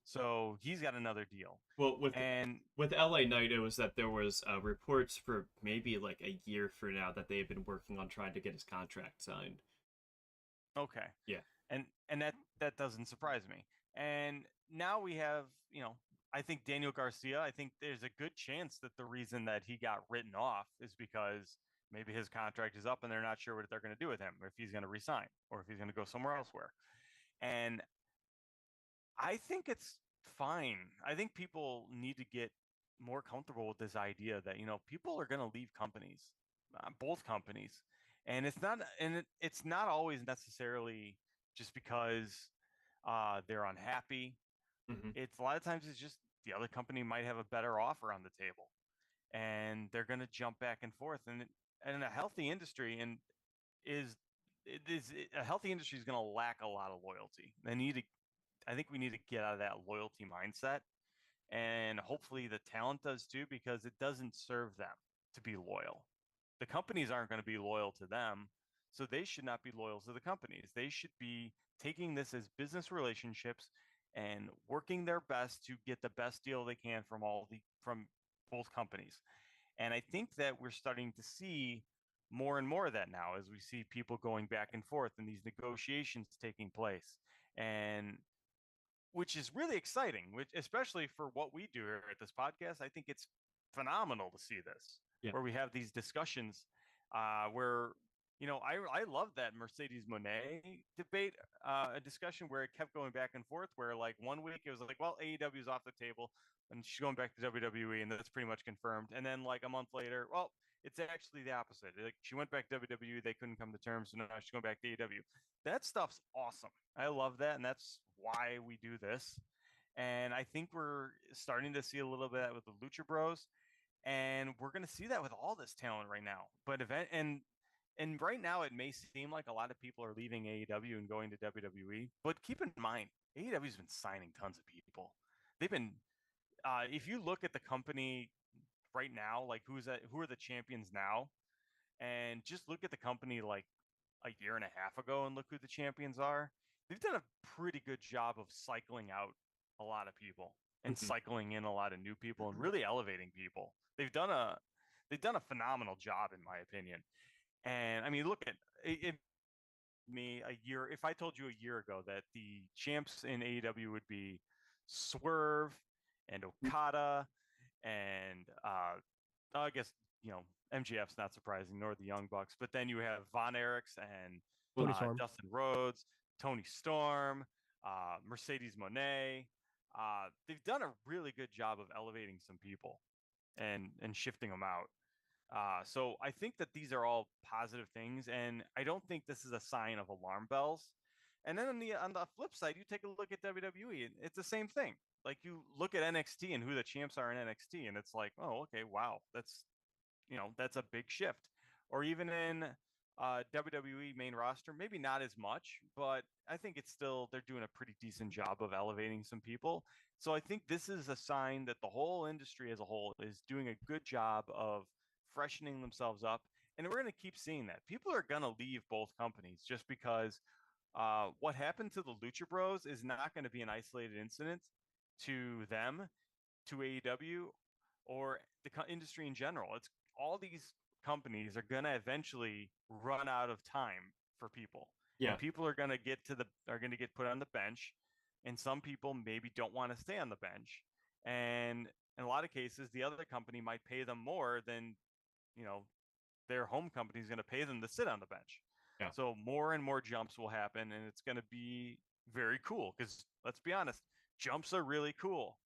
So he's got another deal. Well, And with LA Knight, it was that there was reports for maybe like a year for now that they had been working on trying to get his contract signed. okay. Yeah. And that doesn't surprise me. And now we have, I think Daniel Garcia, I think there's a good chance that the reason that he got written off is because maybe his contract is up and they're not sure what they're going to do with him, or if he's going to resign, or if he's going to go somewhere elsewhere. And I think it's fine. I think people need to get more comfortable with this idea that, people are going to leave companies, both companies. And it's not always necessarily just because they're unhappy. Mm-hmm. It's a lot of times it's just the other company might have a better offer on the table and they're going to jump back and forth. And a healthy industry a healthy industry is going to lack a lot of loyalty. I think we need to get out of that loyalty mindset, and hopefully the talent does too, because it doesn't serve them to be loyal. The companies aren't going to be loyal to them, so they should not be loyal to the companies. They should be taking this as business relationships and working their best to get the best deal they can from both companies. And I think that we're starting to see more and more of that now as we see people going back and forth and these negotiations taking place. And which is really exciting, which especially for what we do here at this podcast, I think it's phenomenal to see this, Yeah. where we have these discussions where I love that Mercedes Monet debate, a discussion where it kept going back and forth, where like one week it was like, well, AEW is off the table and she's going back to WWE, and that's pretty much confirmed. And then like a month later, well, it's actually the opposite. Like she went back to WWE, they couldn't come to terms, so now she's going back to AEW. That stuff's awesome. I love that, and that's why we do this. And I think we're starting to see a little bit with the Lucha Bros. and we're going to see that with all this talent right now. But and right now it may seem like a lot of people are leaving AEW and going to WWE, but keep in mind AEW's been signing tons of people. They've been if you look at the company right now, like who are the champions now, and just look at the company like a year and a half ago and look who the champions are. They've done a pretty good job of cycling out a lot of people and Mhm. cycling in a lot of new people and really elevating people. They've done a phenomenal job in my opinion. And I mean, look at it, me a year. If I told you a year ago that the champs in AEW would be Swerve and Okada and I guess MGF's not surprising, nor the Young Bucks. But then you have Von Erichs and Tony Storm. Dustin Rhodes, Tony Storm, Mercedes Monet. They've done a really good job of elevating some people and shifting them out. So I think that these are all positive things, and I don't think this is a sign of alarm bells. And then on the flip side, you take a look at WWE, and it's the same thing. Like you look at NXT and who the champs are in NXT, and it's like, oh, okay, wow, that's a big shift. Or even in WWE main roster, maybe not as much, but I think it's still they're doing a pretty decent job of elevating some people. So I think this is a sign that the whole industry as a whole is doing a good job of freshening themselves up. And we're going to keep seeing that. People are going to leave both companies just because what happened to the Lucha Bros is not going to be an isolated incident to them, to AEW, or the industry in general. It's all these companies are going to eventually run out of time for people. Yeah. And people are going to get put on the bench, and some people maybe don't want to stay on the bench. And in a lot of cases, the other company might pay them more than, you know, their home company is going to pay them to sit on the bench. Yeah. So more and more jumps will happen, and it's going to be very cool because let's be honest, jumps are really cool.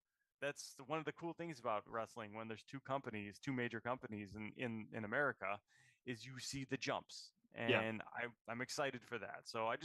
That's one of the cool things about wrestling when there's two major companies in America, is you see the jumps, Yeah. and I'm excited for that. So I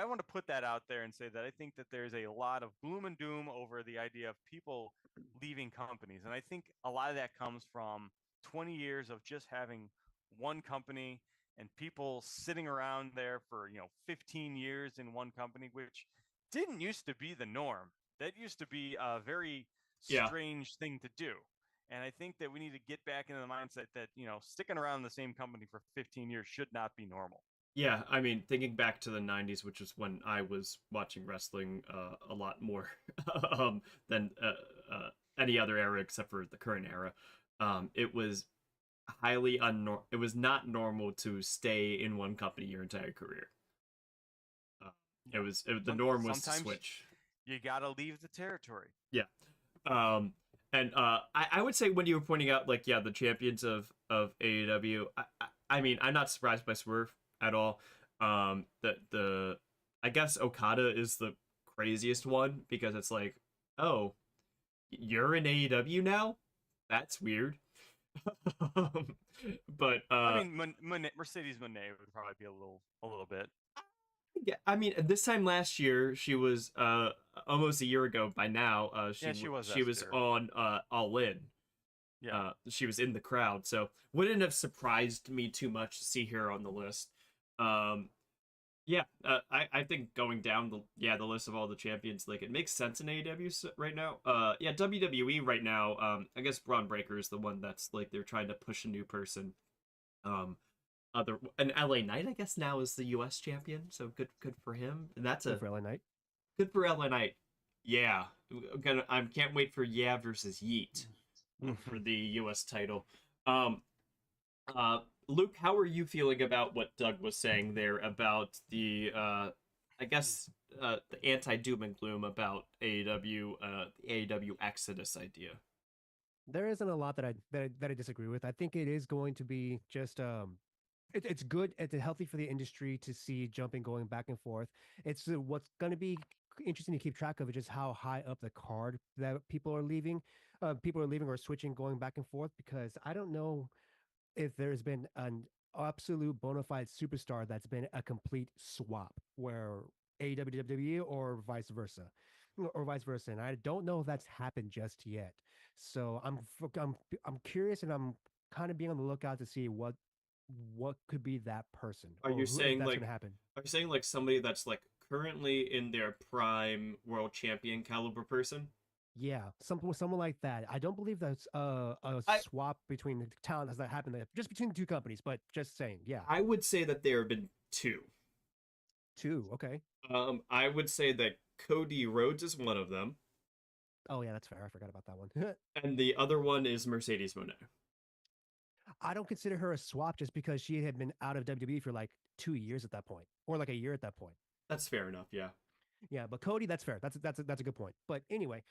want to put that out there and say that I think that there's a lot of gloom and doom over the idea of people leaving companies. And I think a lot of that comes from 20 years of just having one company and people sitting around there for, 15 years in one company, which didn't used to be the norm. That used to be a very Yeah. strange thing to do. And I think that we need to get back into the mindset that, sticking around the same company for 15 years should not be normal. Yeah, I mean, thinking back to the 90s, which is when I was watching wrestling a lot more than any other era except for the current era, it was it was not normal to stay in one company your entire career. The norm was to switch. You got to leave the territory. Yeah. And I would say when you were pointing out, like, yeah, the champions of AEW, I mean, I'm not surprised by Swerve at all. I guess Okada is the craziest one because it's like, oh, you're in AEW now? That's weird. But I mean, Mercedes Monet would probably be a little bit. Yeah, I mean, this time last year she was almost a year ago by now. She was on All In. Yeah, she was in the crowd, so wouldn't have surprised me too much to see her on the list. I think going down the list of all the champions, like, it makes sense in AEW right now. WWE right now. I guess Braun Breaker is the one that's like they're trying to push a new person. And LA Knight, I guess, now is the US champion, so good for him. And that's good for LA Knight. Good for LA Knight. Yeah, I can't wait for Yeah versus Yeet for the US title. Luke, how are you feeling about what Doug was saying there about the the anti-doom and gloom about AEW, the AEW Exodus idea? There isn't a lot that I disagree with. I think it is going to be just it's good. It's healthy for the industry to see jumping going back and forth. It's what's going to be interesting to keep track of is just how high up the card that people are leaving. People are leaving or switching, going back and forth, because I don't know if there's been an absolute bona fide superstar that's been a complete swap where AEW WWE or vice versa. or vice versa. And I don't know if that's happened just yet. So I'm curious, and I'm kind of being on the lookout to see what could be that person, Are or you who, if saying that's like going to happen. are you saying like somebody that's like currently in their prime world champion caliber person? Yeah, someone like that. I don't believe that's a I swap between the talent has that happened just between the two companies, but just saying, yeah. I would say that there have been two. Two, okay. I would say that Cody Rhodes is one of them, Oh yeah, that's fair. I forgot about that one. and the other one is Mercedes Moné. I don't consider her a swap just because she had been out of WWE for like 2 years at that point, or like a year at that point. That's fair enough, yeah. Yeah, but Cody, that's fair. That's a good point. But anyway,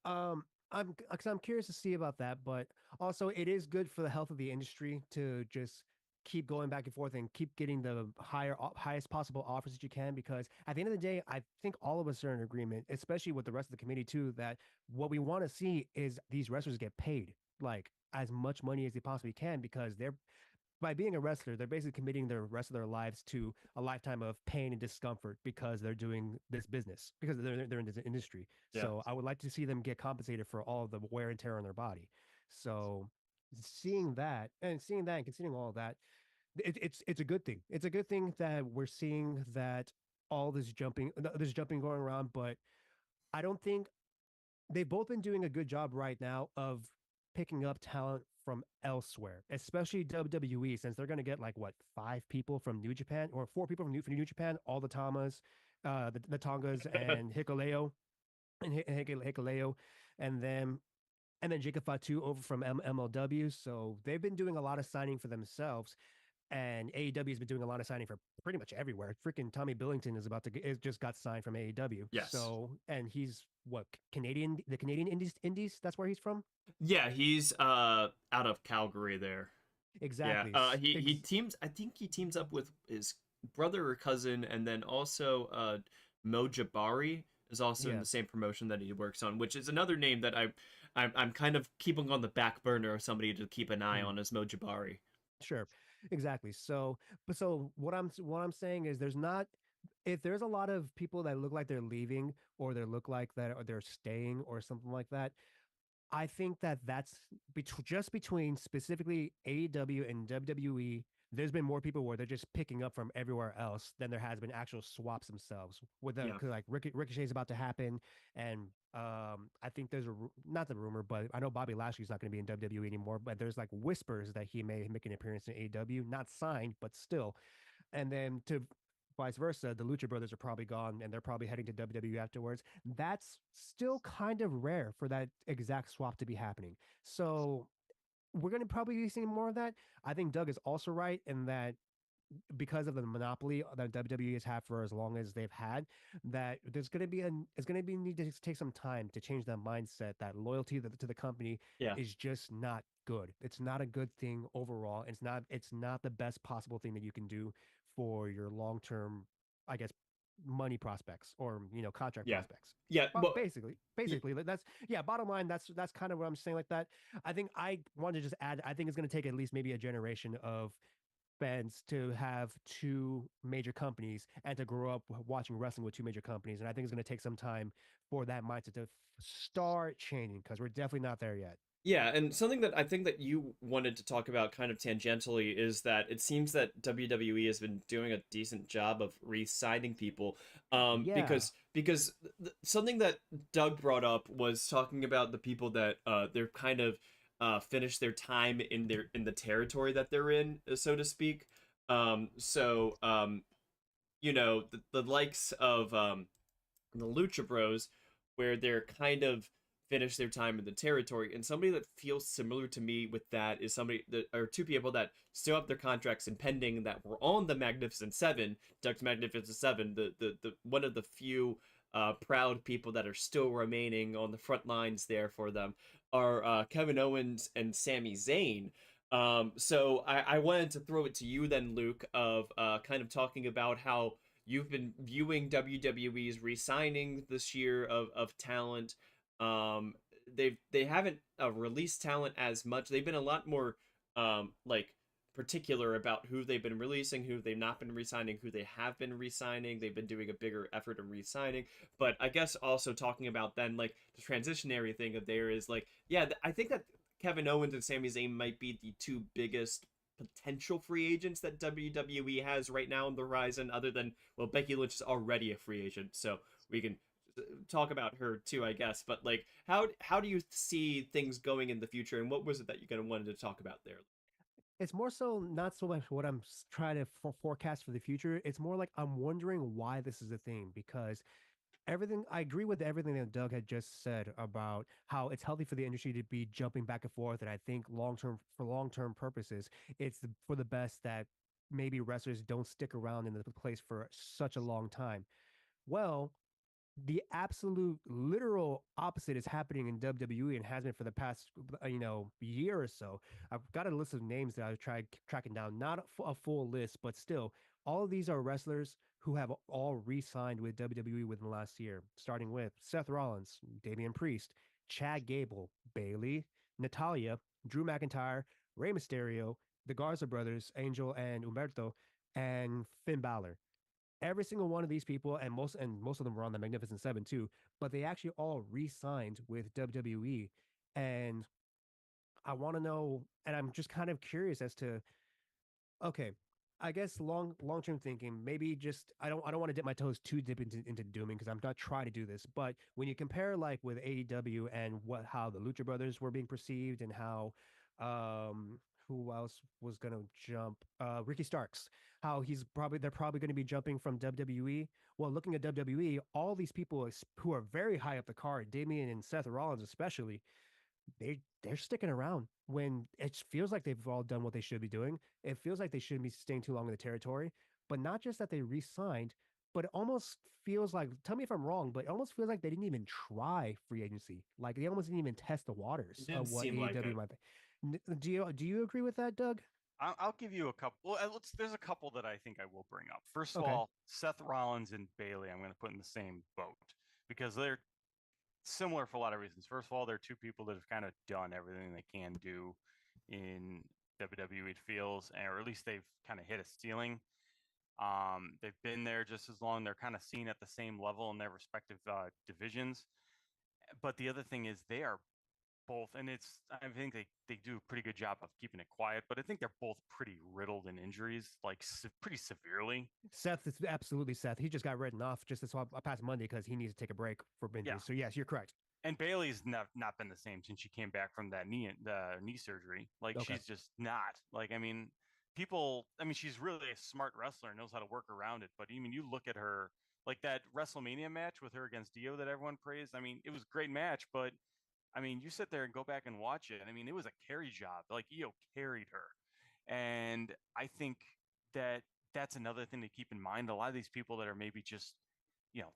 um, I'm curious to see about that. But also, it is good for the health of the industry to just keep going back and forth and keep getting the highest possible offers that you can. Because at the end of the day, I think all of us are in agreement, especially with the rest of the committee too, that what we want to see is these wrestlers get paid like as much money as they possibly can because they're by being a wrestler, they're basically committing the rest of their lives to a lifetime of pain and discomfort because they're doing this business, because they're in this industry. Yeah. So I would like to see them get compensated for all the wear and tear on their body. So seeing that and considering all of that, it's a good thing. It's a good thing that we're seeing that all this jumping going around, but I don't think they've both been doing a good job right now of picking up talent from elsewhere, especially WWE, since they're going to get like what 5 people from New Japan or 4 people from New Japan, all the Tamas, the Tongas, and Hikuleo, Hikuleo, and then and then Jacob Fatu over from MLW. So they've been doing a lot of signing for themselves, and AEW has been doing a lot of signing for pretty much everywhere. Freaking Tommy Billington is just got signed from AEW. Yes. So, and he's what Canadian, the Canadian Indies. That's where he's from. Yeah, he's out of Calgary there. Exactly. Yeah. He teams. I think he teams up with his brother or cousin, and then also Mo Jabari is also in Yeah. the same promotion that he works on, which is another name that I'm kind of keeping on the back burner of somebody to keep an eye on is Mo Jabari. Sure. Exactly. So, but so what I'm saying is there's not if there's a lot of people that look like they're leaving or they look like that or they're staying or something like that. I think that that's just between specifically AEW and WWE. There's been more people where they're just picking up from everywhere else than there has been actual swaps themselves. With the Yeah. 'cause, like Ricochet is about to happen, and I think there's not the rumor, but I know Bobby Lashley's not going to be in WWE anymore. But there's like whispers that he may make an appearance in AEW, not signed, but still. And then to vice versa, the Lucha Brothers are probably gone and they're probably heading to WWE afterwards. That's still kind of rare for that exact swap to be happening. So we're going to probably be seeing more of that. I think Doug is also right in that because of the monopoly that WWE has had for as long as they've had, that it's going to be need to take some time to change that mindset. That loyalty to the company Yeah. is just not good. It's not a good thing overall. It's not the best possible thing that you can do for your long term, I guess, money prospects or contract Yeah. prospects. Yeah. But Well, basically, that's yeah. Bottom line, that's kind of what I'm saying like that. I think I want to just add. I think it's going to take at least maybe a generation of fans to have two major companies and to grow up watching wrestling with two major companies. And I think it's going to take some time for that mindset to start changing because we're definitely not there yet. yeah, and something that I think that you wanted to talk about kind of tangentially is that it seems that WWE has been doing a decent job of re-signing people. Yeah. Because something that Doug brought up was talking about the people that they're kind of finished their time in the territory that they're in, so to speak. So the likes of the Lucha Bros, where they're kind of finished their time in the territory. And somebody that feels similar to me with that is somebody that are two people that still have their contracts impending that were on the Magnificent Seven, Doug's Magnificent Seven, the one of the few proud people that are still remaining on the front lines there for them are Kevin Owens and Sami Zayn. So I wanted to throw it to you then, Luke, of kind of talking about how you've been viewing WWE's re-signing this year of talent. They haven't released talent as much. They've been a lot more like particular about who they've been releasing, who they've not been re-signing, who they have been re-signing. They've been doing a bigger effort in re-signing. But I guess also talking about then like the transitionary thing of there is like, yeah, I think that Kevin Owens and Sami Zayn might be the two biggest potential free agents that WWE has right now on the horizon, other than, well, Becky Lynch is already a free agent, so we can talk about her too, I guess. But like, how do you see things going in the future, and what was it that you kind of wanted to talk about there? It's more so not so much what I'm trying to forecast for the future. It's more like I'm wondering why this is a thing because everything I agree with everything that Doug had just said about how it's healthy for the industry to be jumping back and forth, and I think long term purposes, it's for the best that maybe wrestlers don't stick around in the place for such a long time. Well, the absolute literal opposite is happening in WWE and has been for the past year or so. I've got a list of names that I've tried tracking down, not a full list, but still, all of these are wrestlers who have all re-signed with WWE within the last year, starting with Seth Rollins, Damian Priest, Chad Gable, Bailey, Natalia, Drew McIntyre, Rey Mysterio, the Garza brothers, Angel and Umberto, and Finn Balor. Every single one of these people, and most of them were on the Magnificent Seven too, but they actually all re-signed with WWE. And I want to know, and I'm just kind of curious as to, okay, I guess long term thinking, maybe just I don't want to dip my toes too deep into dooming because I'm not trying to do this. But when you compare like with AEW and what how the Lucha Brothers were being perceived and how who else was gonna jump? Ricky Starks. How they're probably going to be jumping from WWE. Well, looking at WWE, all these people who are very high up the card, Damian and Seth Rollins especially, they're sticking around when it feels like they've all done what they should be doing. It feels like they shouldn't be staying too long in the territory. But not just that they re-signed, but it almost feels like, tell me if I'm wrong, but it almost feels like they didn't even try free agency. Like they almost didn't even test the It waters didn't of what seem like AEW it. might be. Do you agree with that, Doug? I'll give you a couple. Well, there's a couple that I think I will bring up. First of Okay. all, Seth Rollins and Bailey, I'm going to put in the same boat because they're similar for a lot of reasons. First of all, they're two people that have kind of done everything they can do in WWE, it feels, or at least they've kind of hit a ceiling. They've been there just as long. They're kind of seen at the same level in their respective divisions. But the other thing is they are both, and I think they do a pretty good job of keeping it quiet, but I think they're both pretty riddled in injuries, like pretty severely. Seth is absolutely Seth. He just got written off just this past Monday because he needs to take a break for Yeah. injuries. So yes, you're correct. And Bailey's not been the same since she came back from that knee surgery. Like Okay. she's just not. Like I mean, people. I mean, she's really a smart wrestler and knows how to work around it. But I mean, you look at her like that WrestleMania match with her against Dio that everyone praised. I mean, it was a great match, but I mean, you sit there and go back and watch it. I mean, it was a carry job. Like Io carried her, and I think that that's another thing to keep in mind. A lot of these people that are maybe just,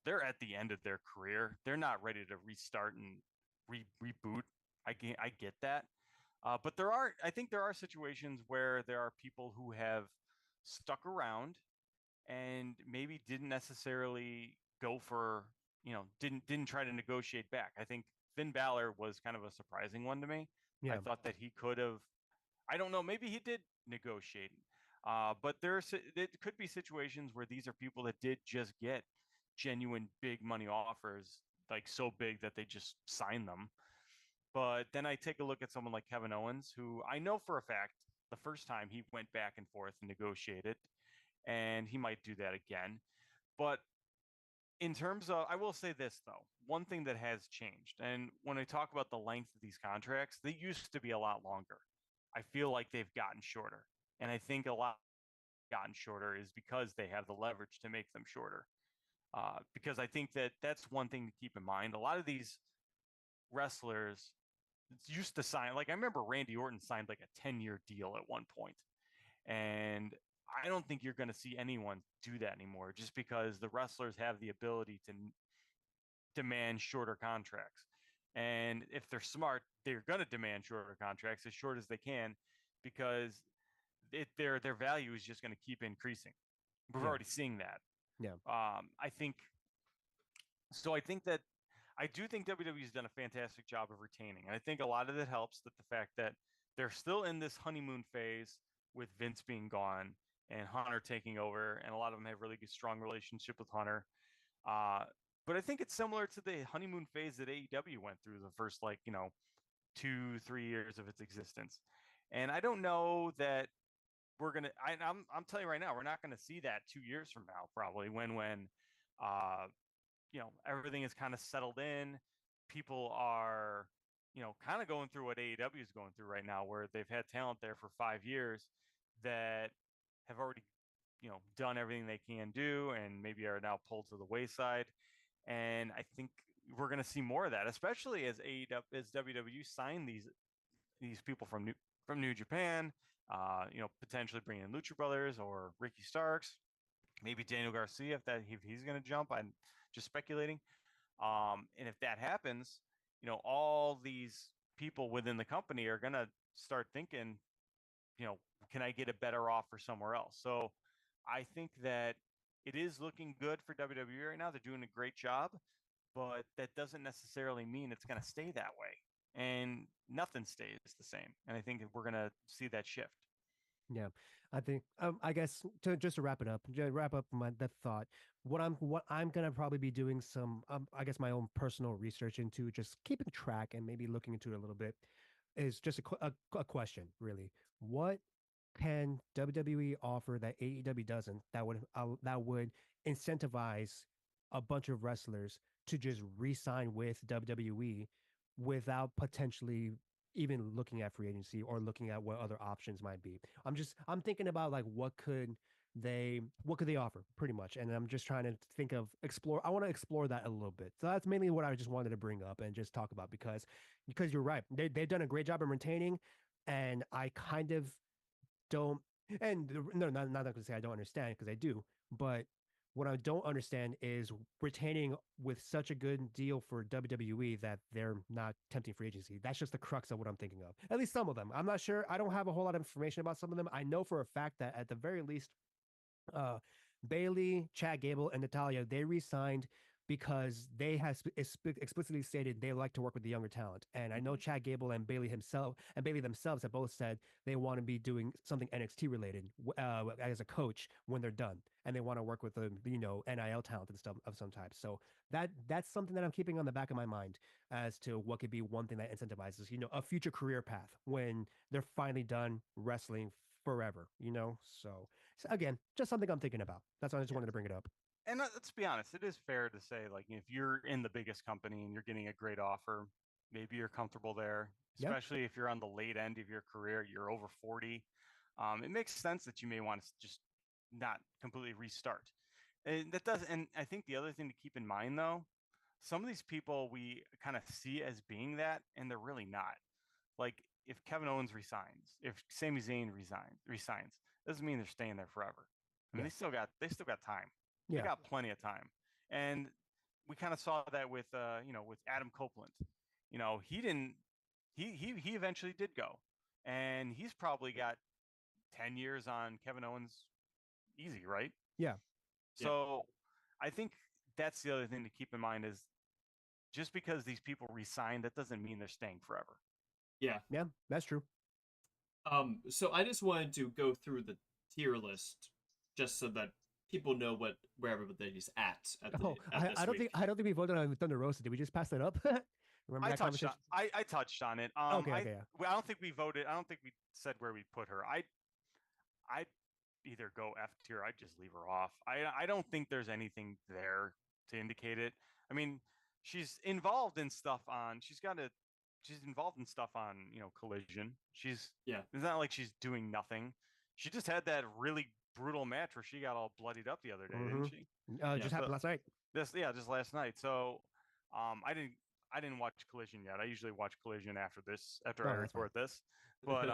they're at the end of their career. They're not ready to restart and reboot. I get that, but I think there are situations where there are people who have stuck around and maybe didn't necessarily go for, didn't try to negotiate back. I think Finn Balor was kind of a surprising one to me. I Yeah. thought that he could have, I don't know, maybe he did negotiate. But it could be situations where these are people that did just get genuine big money offers, like so big that they just sign them. But then I take a look at someone like Kevin Owens, who I know for a fact the first time he went back and forth and negotiated, and he might do that again. But in terms of, I will say this though, one thing that has changed, and when I talk about the length of these contracts, they used to be a lot longer. I feel like they've gotten shorter, and I think a lot gotten shorter is because they have the leverage to make them shorter. Because I think that that's one thing to keep in mind. A lot of these wrestlers used to sign, like I remember Randy Orton signed like a 10-year deal at one point, and I don't think you're going to see anyone do that anymore just because the wrestlers have the ability to demand shorter contracts. And if they're smart, they're going to demand shorter contracts as short as they can because their value is just going to keep increasing. We're Yeah. already seeing that. Yeah. I think so. I do think WWE's done a fantastic job of retaining, and I think a lot of it helps that the fact that they're still in this honeymoon phase. with Vince being gone and Hunter taking over, and a lot of them have really good, strong relationship with Hunter. Uh, but I think it's similar to the honeymoon phase that AEW went through the first 2-3 years of its existence. And I don't know that we're gonna. I'm telling you right now, we're not gonna see that 2 years from now, probably when uh, everything is kind of settled in. People are kind of going through what AEW is going through right now, where they've had talent there for 5 years that have already done everything they can do, and maybe are now pulled to the wayside. And I think we're going to see more of that, especially as AEW, as WWE sign these people from New Japan. Potentially bringing in Lucha Brothers or Ricky Starks, maybe Daniel Garcia if he's going to jump. I'm just speculating. And if that happens, all these people within the company are going to start thinking, can I get a better offer somewhere else? So I think that it is looking good for WWE right now. They're doing a great job, but that doesn't necessarily mean it's going to stay that way. And nothing stays the same. And I think we're going to see that shift. Yeah, I think I guess to wrap it up, to wrap up that thought. What I'm gonna probably be doing some I guess my own personal research into just keeping track and maybe looking into it a little bit is just a question really. What can WWE offer that AEW doesn't that would incentivize a bunch of wrestlers to just re-sign with WWE without potentially even looking at free agency or looking at what other options might be. I'm thinking about like what could they offer pretty much, and I'm just trying to think of explore. I want to explore that a little bit. So that's mainly what I just wanted to bring up and just talk about because you're right. They've done a great job in retaining, and I kind of don't. And no, not going to say I don't understand because I do, but what I don't understand is retaining with such a good deal for WWE that they're not tempting free agency. That's just the crux of what I'm thinking of. At least some of them. I'm not sure. I don't have a whole lot of information about some of them. I know for a fact that at the very least, uh, Bailey, Chad Gable, and Natalia, they re-signed because they have explicitly stated they like to work with the younger talent. And I know Chad Gable and Bailey themselves have both said they want to be doing something NXT related as a coach when they're done, and they want to work with the NIL talent and stuff of some type. So that's something that I'm keeping on the back of my mind as to what could be one thing that incentivizes a future career path when they're finally done wrestling forever. So again, just something I'm thinking about. That's why I just wanted to bring it up. And let's be honest, it is fair to say, like, if you're in the biggest company and you're getting a great offer, maybe you're comfortable there, Yeah. especially if you're on the late end of your career, you're over 40. It makes sense that you may want to just not completely restart. And that does, and I think the other thing to keep in mind, though, some of these people we kind of see as being that, and they're really not. Like, if Kevin Owens resigns, if Sami Zayn resigns, doesn't mean they're staying there forever. I mean, Yeah. they still got time. They Yeah. got plenty of time. And we kind of saw that with with Adam Copeland. He didn't he eventually did go. And he's probably got 10 years on Kevin Owens easy, right? Yeah. So I think that's the other thing to keep in mind is just because these people resign, that doesn't mean they're staying forever. Yeah. Yeah, that's true. So I just wanted to go through the tier list just so that people know where everybody's at Oh, this I don't week. think we voted on Thunder Rosa. Did we just pass that up? Remember I that touched conversation? I touched on it. Okay, I, okay, yeah. well, I don't think we voted. I don't think we said where we put her. I either go F tier. I just leave her off. I don't think there's anything there to indicate it. I mean, she's involved in stuff on. She's involved in stuff on Collision. Yeah. It's not like she's doing nothing. She just had that really brutal match where she got all bloodied up the other day, didn't she? Just happened last night. Just last night. So, I didn't watch Collision yet. I usually watch Collision after I That's fine. record this. But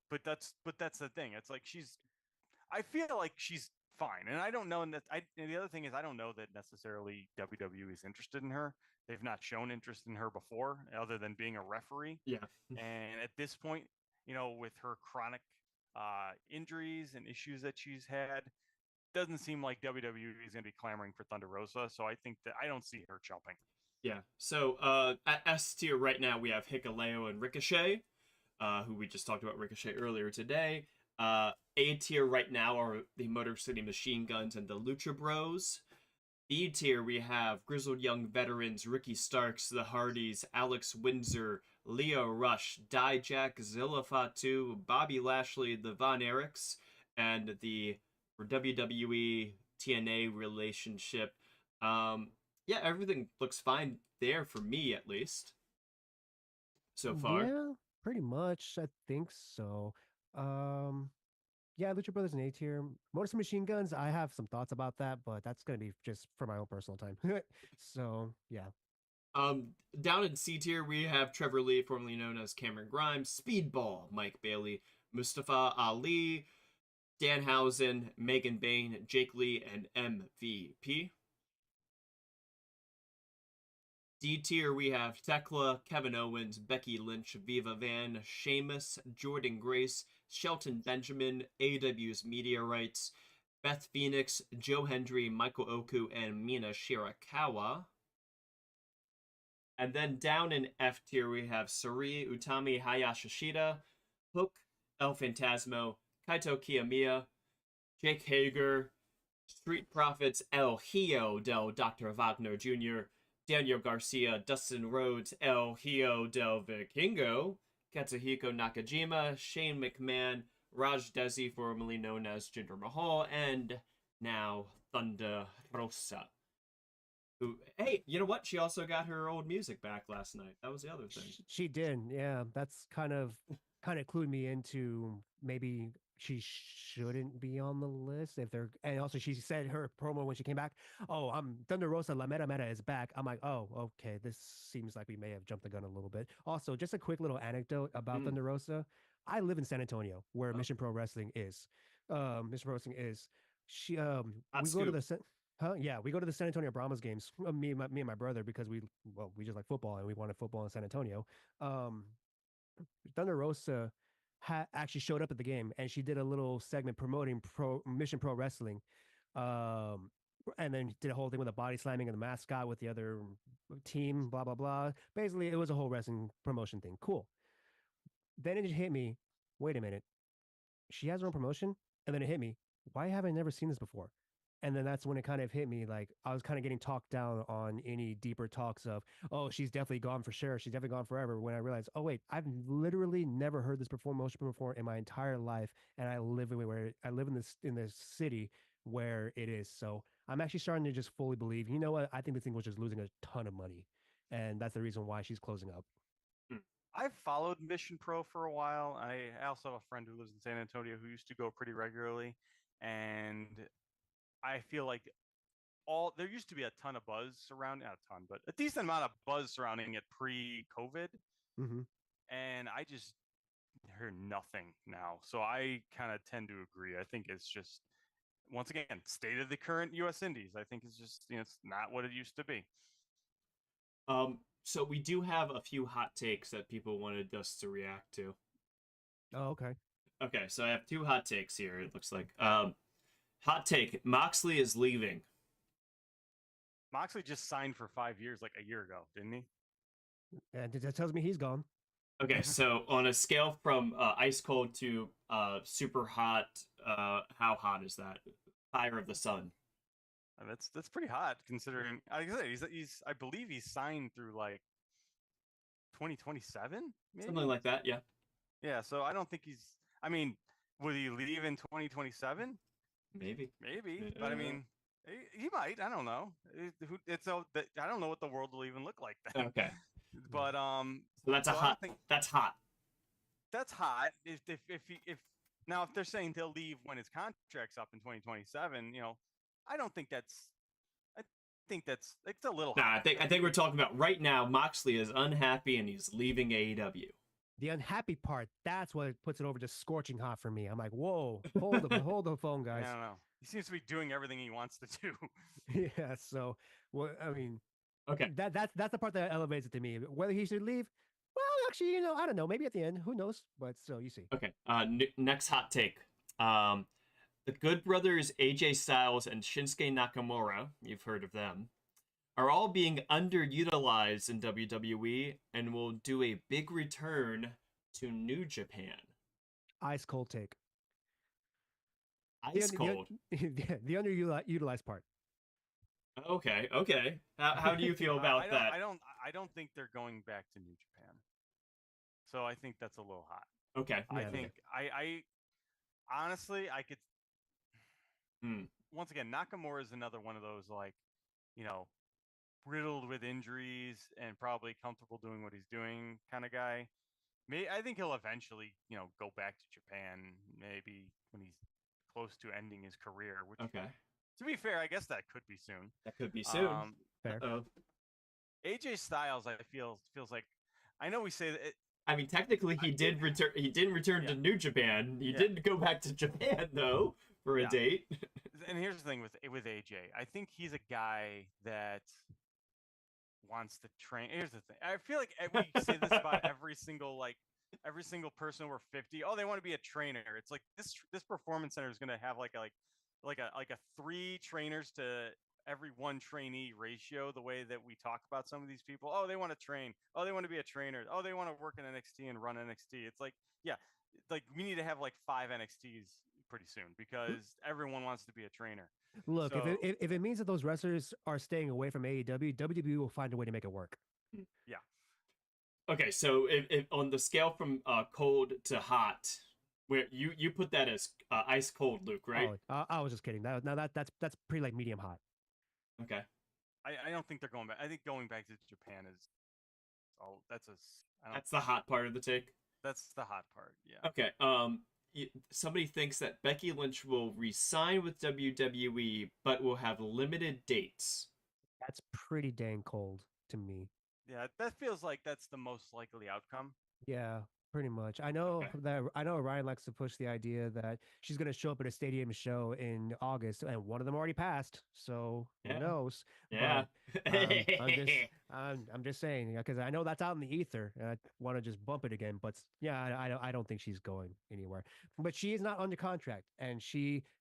but that's the thing. It's like I feel like she's fine, and I don't know. And the other thing is, I don't know that necessarily WWE is interested in her. They've not shown interest in her before, other than being a referee. Yeah. And at this point, with her chronic injuries and issues that she's had, doesn't seem like WWE is going to be clamoring for Thunder Rosa. So I think that I don't see her jumping. Yeah. So at S tier right now we have Hikuleo and Ricochet, who we just talked about Ricochet earlier today. A tier right now are the Motor City Machine Guns and the Lucha Bros. B tier, we have grizzled young veterans Ricky Starks, the Hardys, Alex Windsor, Leo Rush, Dijak, Zilla Fatu, Bobby Lashley, the Von Erichs, and the WWE TNA relationship. Yeah, everything looks fine there for me, at least, so far. Yeah, pretty much. I think so. Um, yeah, Lucha Brothers and A tier. Motor Machine Guns, I have some thoughts about that, but that's gonna be just for my own personal time. So yeah. Down in C tier, we have Trevor Lee, formerly known as Cameron Grimes, Speedball, Mike Bailey, Mustafa Ali, Danhausen, Megan Bain, Jake Lee, and MVP. D tier, we have Tekla, Kevin Owens, Becky Lynch, Viva Van, Sheamus, Jordan Grace, Shelton Benjamin, AW's Media Rights, Beth Phoenix, Joe Hendry, Michael Oku, and Mina Shirakawa. And then down in F tier, we have Suri, Utami, Hayashishida, Hook, El Phantasmo, Kaito Kiyomiya, Jake Hager, Street Profits, El Hijo del Dr. Wagner Jr., Daniel Garcia, Dustin Rhodes, El Hijo del Vikingo, Katsuhiko Nakajima, Shane McMahon, Raj Desi, formerly known as Jinder Mahal, and now Thunder Rosa. Who, hey, you know what? She also got her old music back last night. That was the other thing. She did, yeah. That's kind of clued me into maybe she shouldn't be on the list if they're. And also, she said her promo when she came back. Oh, I'm Thunder Rosa La Meta Meta is back. I'm like, oh, okay. This seems like we may have jumped the gun a little bit. Also, just a quick little anecdote about Thunder Rosa. I live in San Antonio, where Mission Pro Wrestling is. Mission Pro Wrestling is. She we go to the Huh? Yeah, we go to the San Antonio Brahmas games. Me and my brother, because we just like football and we wanted football in San Antonio. Um, Thunder Rosa actually showed up at the game and she did a little segment promoting Mission Pro Wrestling. Um, and then did a whole thing with a body slamming and the mascot with the other team. Blah blah blah. Basically, it was a whole wrestling promotion thing. Cool. Then it hit me. Wait a minute. She has her own promotion, and then it hit me. Why have I never seen this before? And then that's when it kind of hit me. Like I was kind of getting talked down on any deeper talks of, oh, she's definitely gone for sure. She's definitely gone forever. When I realized, oh wait, I've literally never heard this motion before in my entire life, and I live in this city where it is. So I'm actually starting to just fully believe. You know what? I think this thing was just losing a ton of money, and that's the reason why she's closing up. I've followed Mission Pro for a while. I also have a friend who lives in San Antonio who used to go pretty regularly, and I feel like there used to be a ton of buzz surrounding, not a ton, but a decent amount of buzz surrounding it pre-COVID, and I just hear nothing now. So I kind of tend to agree. I think it's just, once again, state of the current U.S. Indies. I think it's just, it's not what it used to be. So we do have a few hot takes that people wanted us to react to. Oh, okay. Okay, so I have two hot takes here, it looks like. Hot take, Moxley is leaving. Moxley just signed for 5 years like a year ago, didn't he? And that tells me he's gone. Okay, so on a scale from ice cold to super hot, how hot is that? Fire of the sun. That's pretty hot considering. Like I said, I believe he's signed through like 2027, maybe Something like that. Yeah. Yeah. So I don't think he's. I mean, will he leave in 2027? Maybe. But I mean, he might. I don't know. I don't know what the world will even look like then. Okay. But So that's hot. That's hot. That's hot. If now if they're saying they'll leave when his contract's up in 2027, I don't think that's. I think it's a little. Nah, I think we're talking about right now. Moxley is unhappy and he's leaving AEW. The unhappy part, that's what puts it over just scorching hot for me. I'm like, whoa, hold the phone, guys. I don't know. He seems to be doing everything he wants to do. Yeah. So, well, I mean, okay. That's the part that elevates it to me. Whether he should leave, well, actually, I don't know. Maybe at the end, who knows? But still, you see. Okay. Next hot take. The Good Brothers, AJ Styles and Shinsuke Nakamura, you've heard of them, are all being underutilized in WWE and will do a big return to New Japan. Ice cold take. Ice cold. The underutilized part. Okay, okay. How do you feel about that? I don't think they're going back to New Japan. So I think that's a little hot. Okay. I Yeah, think I honestly I could Hmm. once again Nakamura is another one of those like, you know, riddled with injuries and probably comfortable doing what he's doing kind of guy. I think he'll eventually, go back to Japan maybe when he's close to ending his career, which Okay. to be fair, I guess that could be soon. That could be soon. Fair. Uh-oh. AJ Styles, I feels like I know we say that I mean, technically, he did return. He didn't return to New Japan. He didn't go back to Japan though for a date. and here's the thing with AJ. I think he's a guy that wants to train. Here's the thing. I feel like we say this about every single person over 50. Oh, they want to be a trainer. It's like this performance center is going to have like a 3 trainers to every 1 trainee ratio, the way that we talk about some of these people. Oh, they want to train. Oh, they want to be a trainer. Oh, they want to work in NXT and run NXT. It's like, yeah, like we need to have like 5 NXTs pretty soon because everyone wants to be a trainer. Look, So, if it means that those wrestlers are staying away from AEW, WWE will find a way to make it work. yeah. Okay, so if on the scale from cold to hot, where you put that as ice cold, Luke, right? Oh, I was just kidding. That's pretty like medium hot. Okay. I don't think they're going back. I think going back to Japan is That's the hot part of the take. That's the hot part. Yeah. Okay. Somebody thinks that Becky Lynch will re-sign with WWE, but will have limited dates. That's pretty dang cold to me. Yeah, that feels like that's the most likely outcome. Yeah, pretty much. I know Okay. Ryan likes to push the idea that she's going to show up at a stadium show in August, and one of them already passed. So who knows? Yeah. But I'm just saying, because I know that's out in the ether, and I want to just bump it again. But yeah, I don't think she's going anywhere. But she is not under contract, and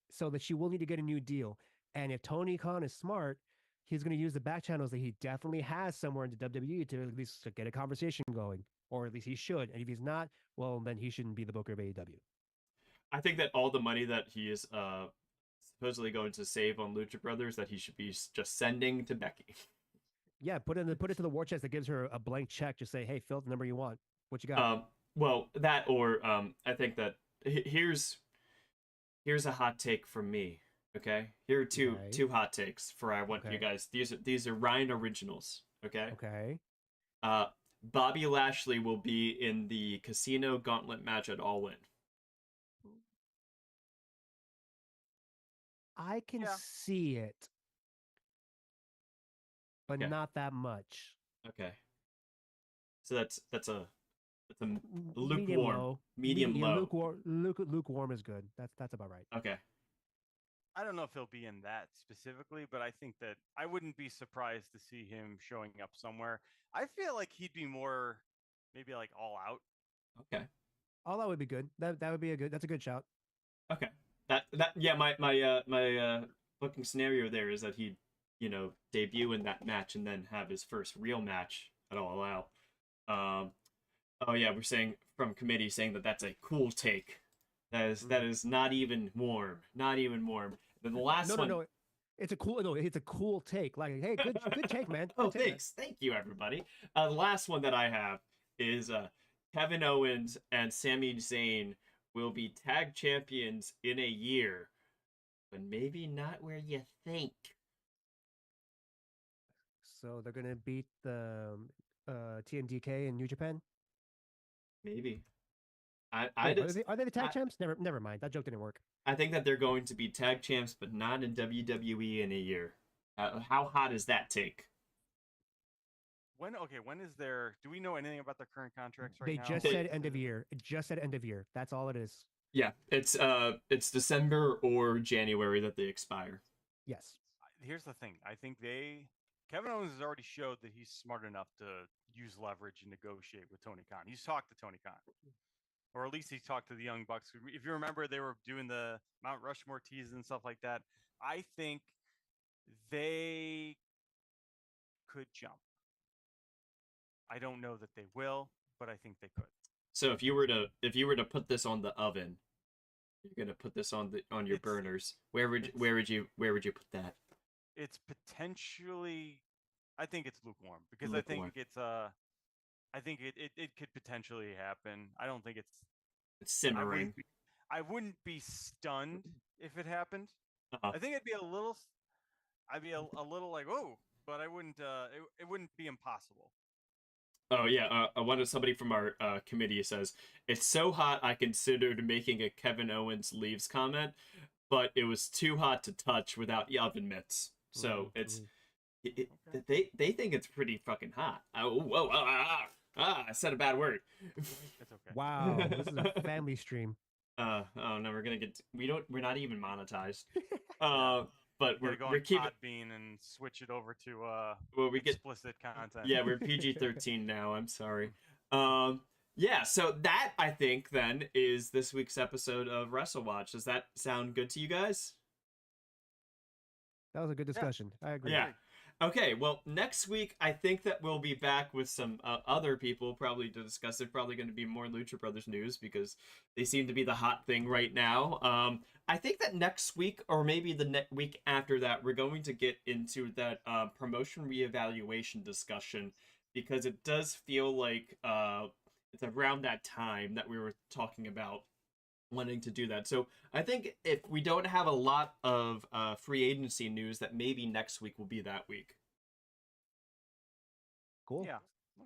so that she will need to get a new deal. And if Tony Khan is smart, he's going to use the back channels that he definitely has somewhere in the WWE to at least get a conversation going, or at least he should. And if he's not, well, then he shouldn't be the booker of AEW. I think that all the money that he is supposedly going to save on Lucha Brothers, that he should be just sending to Becky. Yeah, put it to the war chest that gives her a blank check. Just say, hey, fill out the number you want. What you got? Well, that or I think that here's a hot take from me. Okay, here are two hot takes for I want you guys. These are Ryan originals. Okay. Okay. Bobby Lashley will be in the Casino Gauntlet match at All In. I can see it, but not that much. Okay. So that's a lukewarm, medium low. Lukewarm is good. That's about right. Okay. I don't know if he'll be in that specifically, but I think that I wouldn't be surprised to see him showing up somewhere. I feel like he'd be more maybe like All Out. Okay. All Out would be good. That would be that's a good shout. Okay. That yeah, my booking scenario there is that he'd, debut in that match and then have his first real match at All Out. Oh yeah, we're saying from committee saying that that's a cool take. That is not even warm. Not even warm. Then the last one. No. It's a cool take. Like, hey, good take, man. Oh, thanks. Thank you, everybody. The last one that I have is Kevin Owens and Sami Zayn will be tag champions in a year, but maybe not where you think. So they're gonna beat the TNDK in New Japan. Maybe. Are they the tag champs? Never mind. That joke didn't work. I think that they're going to be tag champs, but not in WWE in a year. How hot is that take? When is their? Do we know anything about their current contracts right now? They just said end of year. It just said end of year. That's all it is. Yeah, it's December or January that they expire. Yes. Here's the thing. I think Kevin Owens has already showed that he's smart enough to use leverage and negotiate with Tony Khan. He's talked to Tony Khan. Or at least he talked to the Young Bucks. If you remember, they were doing the Mount Rushmore teases and stuff like that. I think they could jump. I don't know that they will, but I think they could. So if you were to put this on the oven, You're gonna put this on your It's- burners. Where would you put that? It's potentially, I think it's lukewarm because Lukewarm. I think it's I think it could potentially happen. I don't think it's. It's simmering. I wouldn't be stunned if it happened. Uh-huh. I think I'd be a little like, oh, but I wouldn't. It wouldn't be impossible. Oh yeah, somebody from our committee says it's so hot I considered making a Kevin Owens leaves comment, but it was too hot to touch without the oven mitts. So it's Okay. they think it's pretty fucking hot. Oh, whoa, I said a bad word. It's okay. Wow, this is a family stream. Oh no, we're not even monetized. Yeah. But Gotta go we're on keeping Podbean and switch it over to well we get explicit content. yeah, we're PG-13 now. I'm sorry. Yeah, so that I think then is this week's episode of WrestleWatch. Does that sound good to you guys? That was a good discussion. I agree. Yeah. Okay, well, next week I think that we'll be back with some other people probably to discuss. There's probably going to be more Lucha Brothers news because they seem to be the hot thing right now. I think that next week or maybe the week after that, we're going to get into that promotion reevaluation discussion because it does feel like it's around that time that we were talking about wanting to do that. So I think if we don't have a lot of free agency news, that maybe next week will be that week. Cool. Yeah.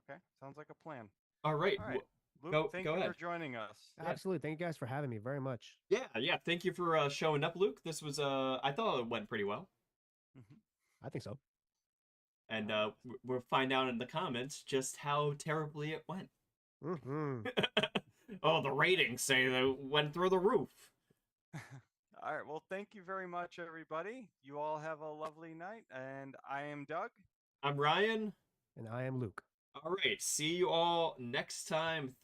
Okay. Sounds like a plan. All right. All right. Luke, thank Go you ahead. for joining us. Absolutely. Thank you guys for having me very much. Yeah. Thank you for showing up, Luke. This was I thought it went pretty well. I think so. And we'll find out in the comments just how terribly it went. Oh, the ratings say they went through the roof. All right. Well, thank you very much, everybody. You all have a lovely night. And I am Doug. I'm Ryan. And I am Luke. All right. See you all next time.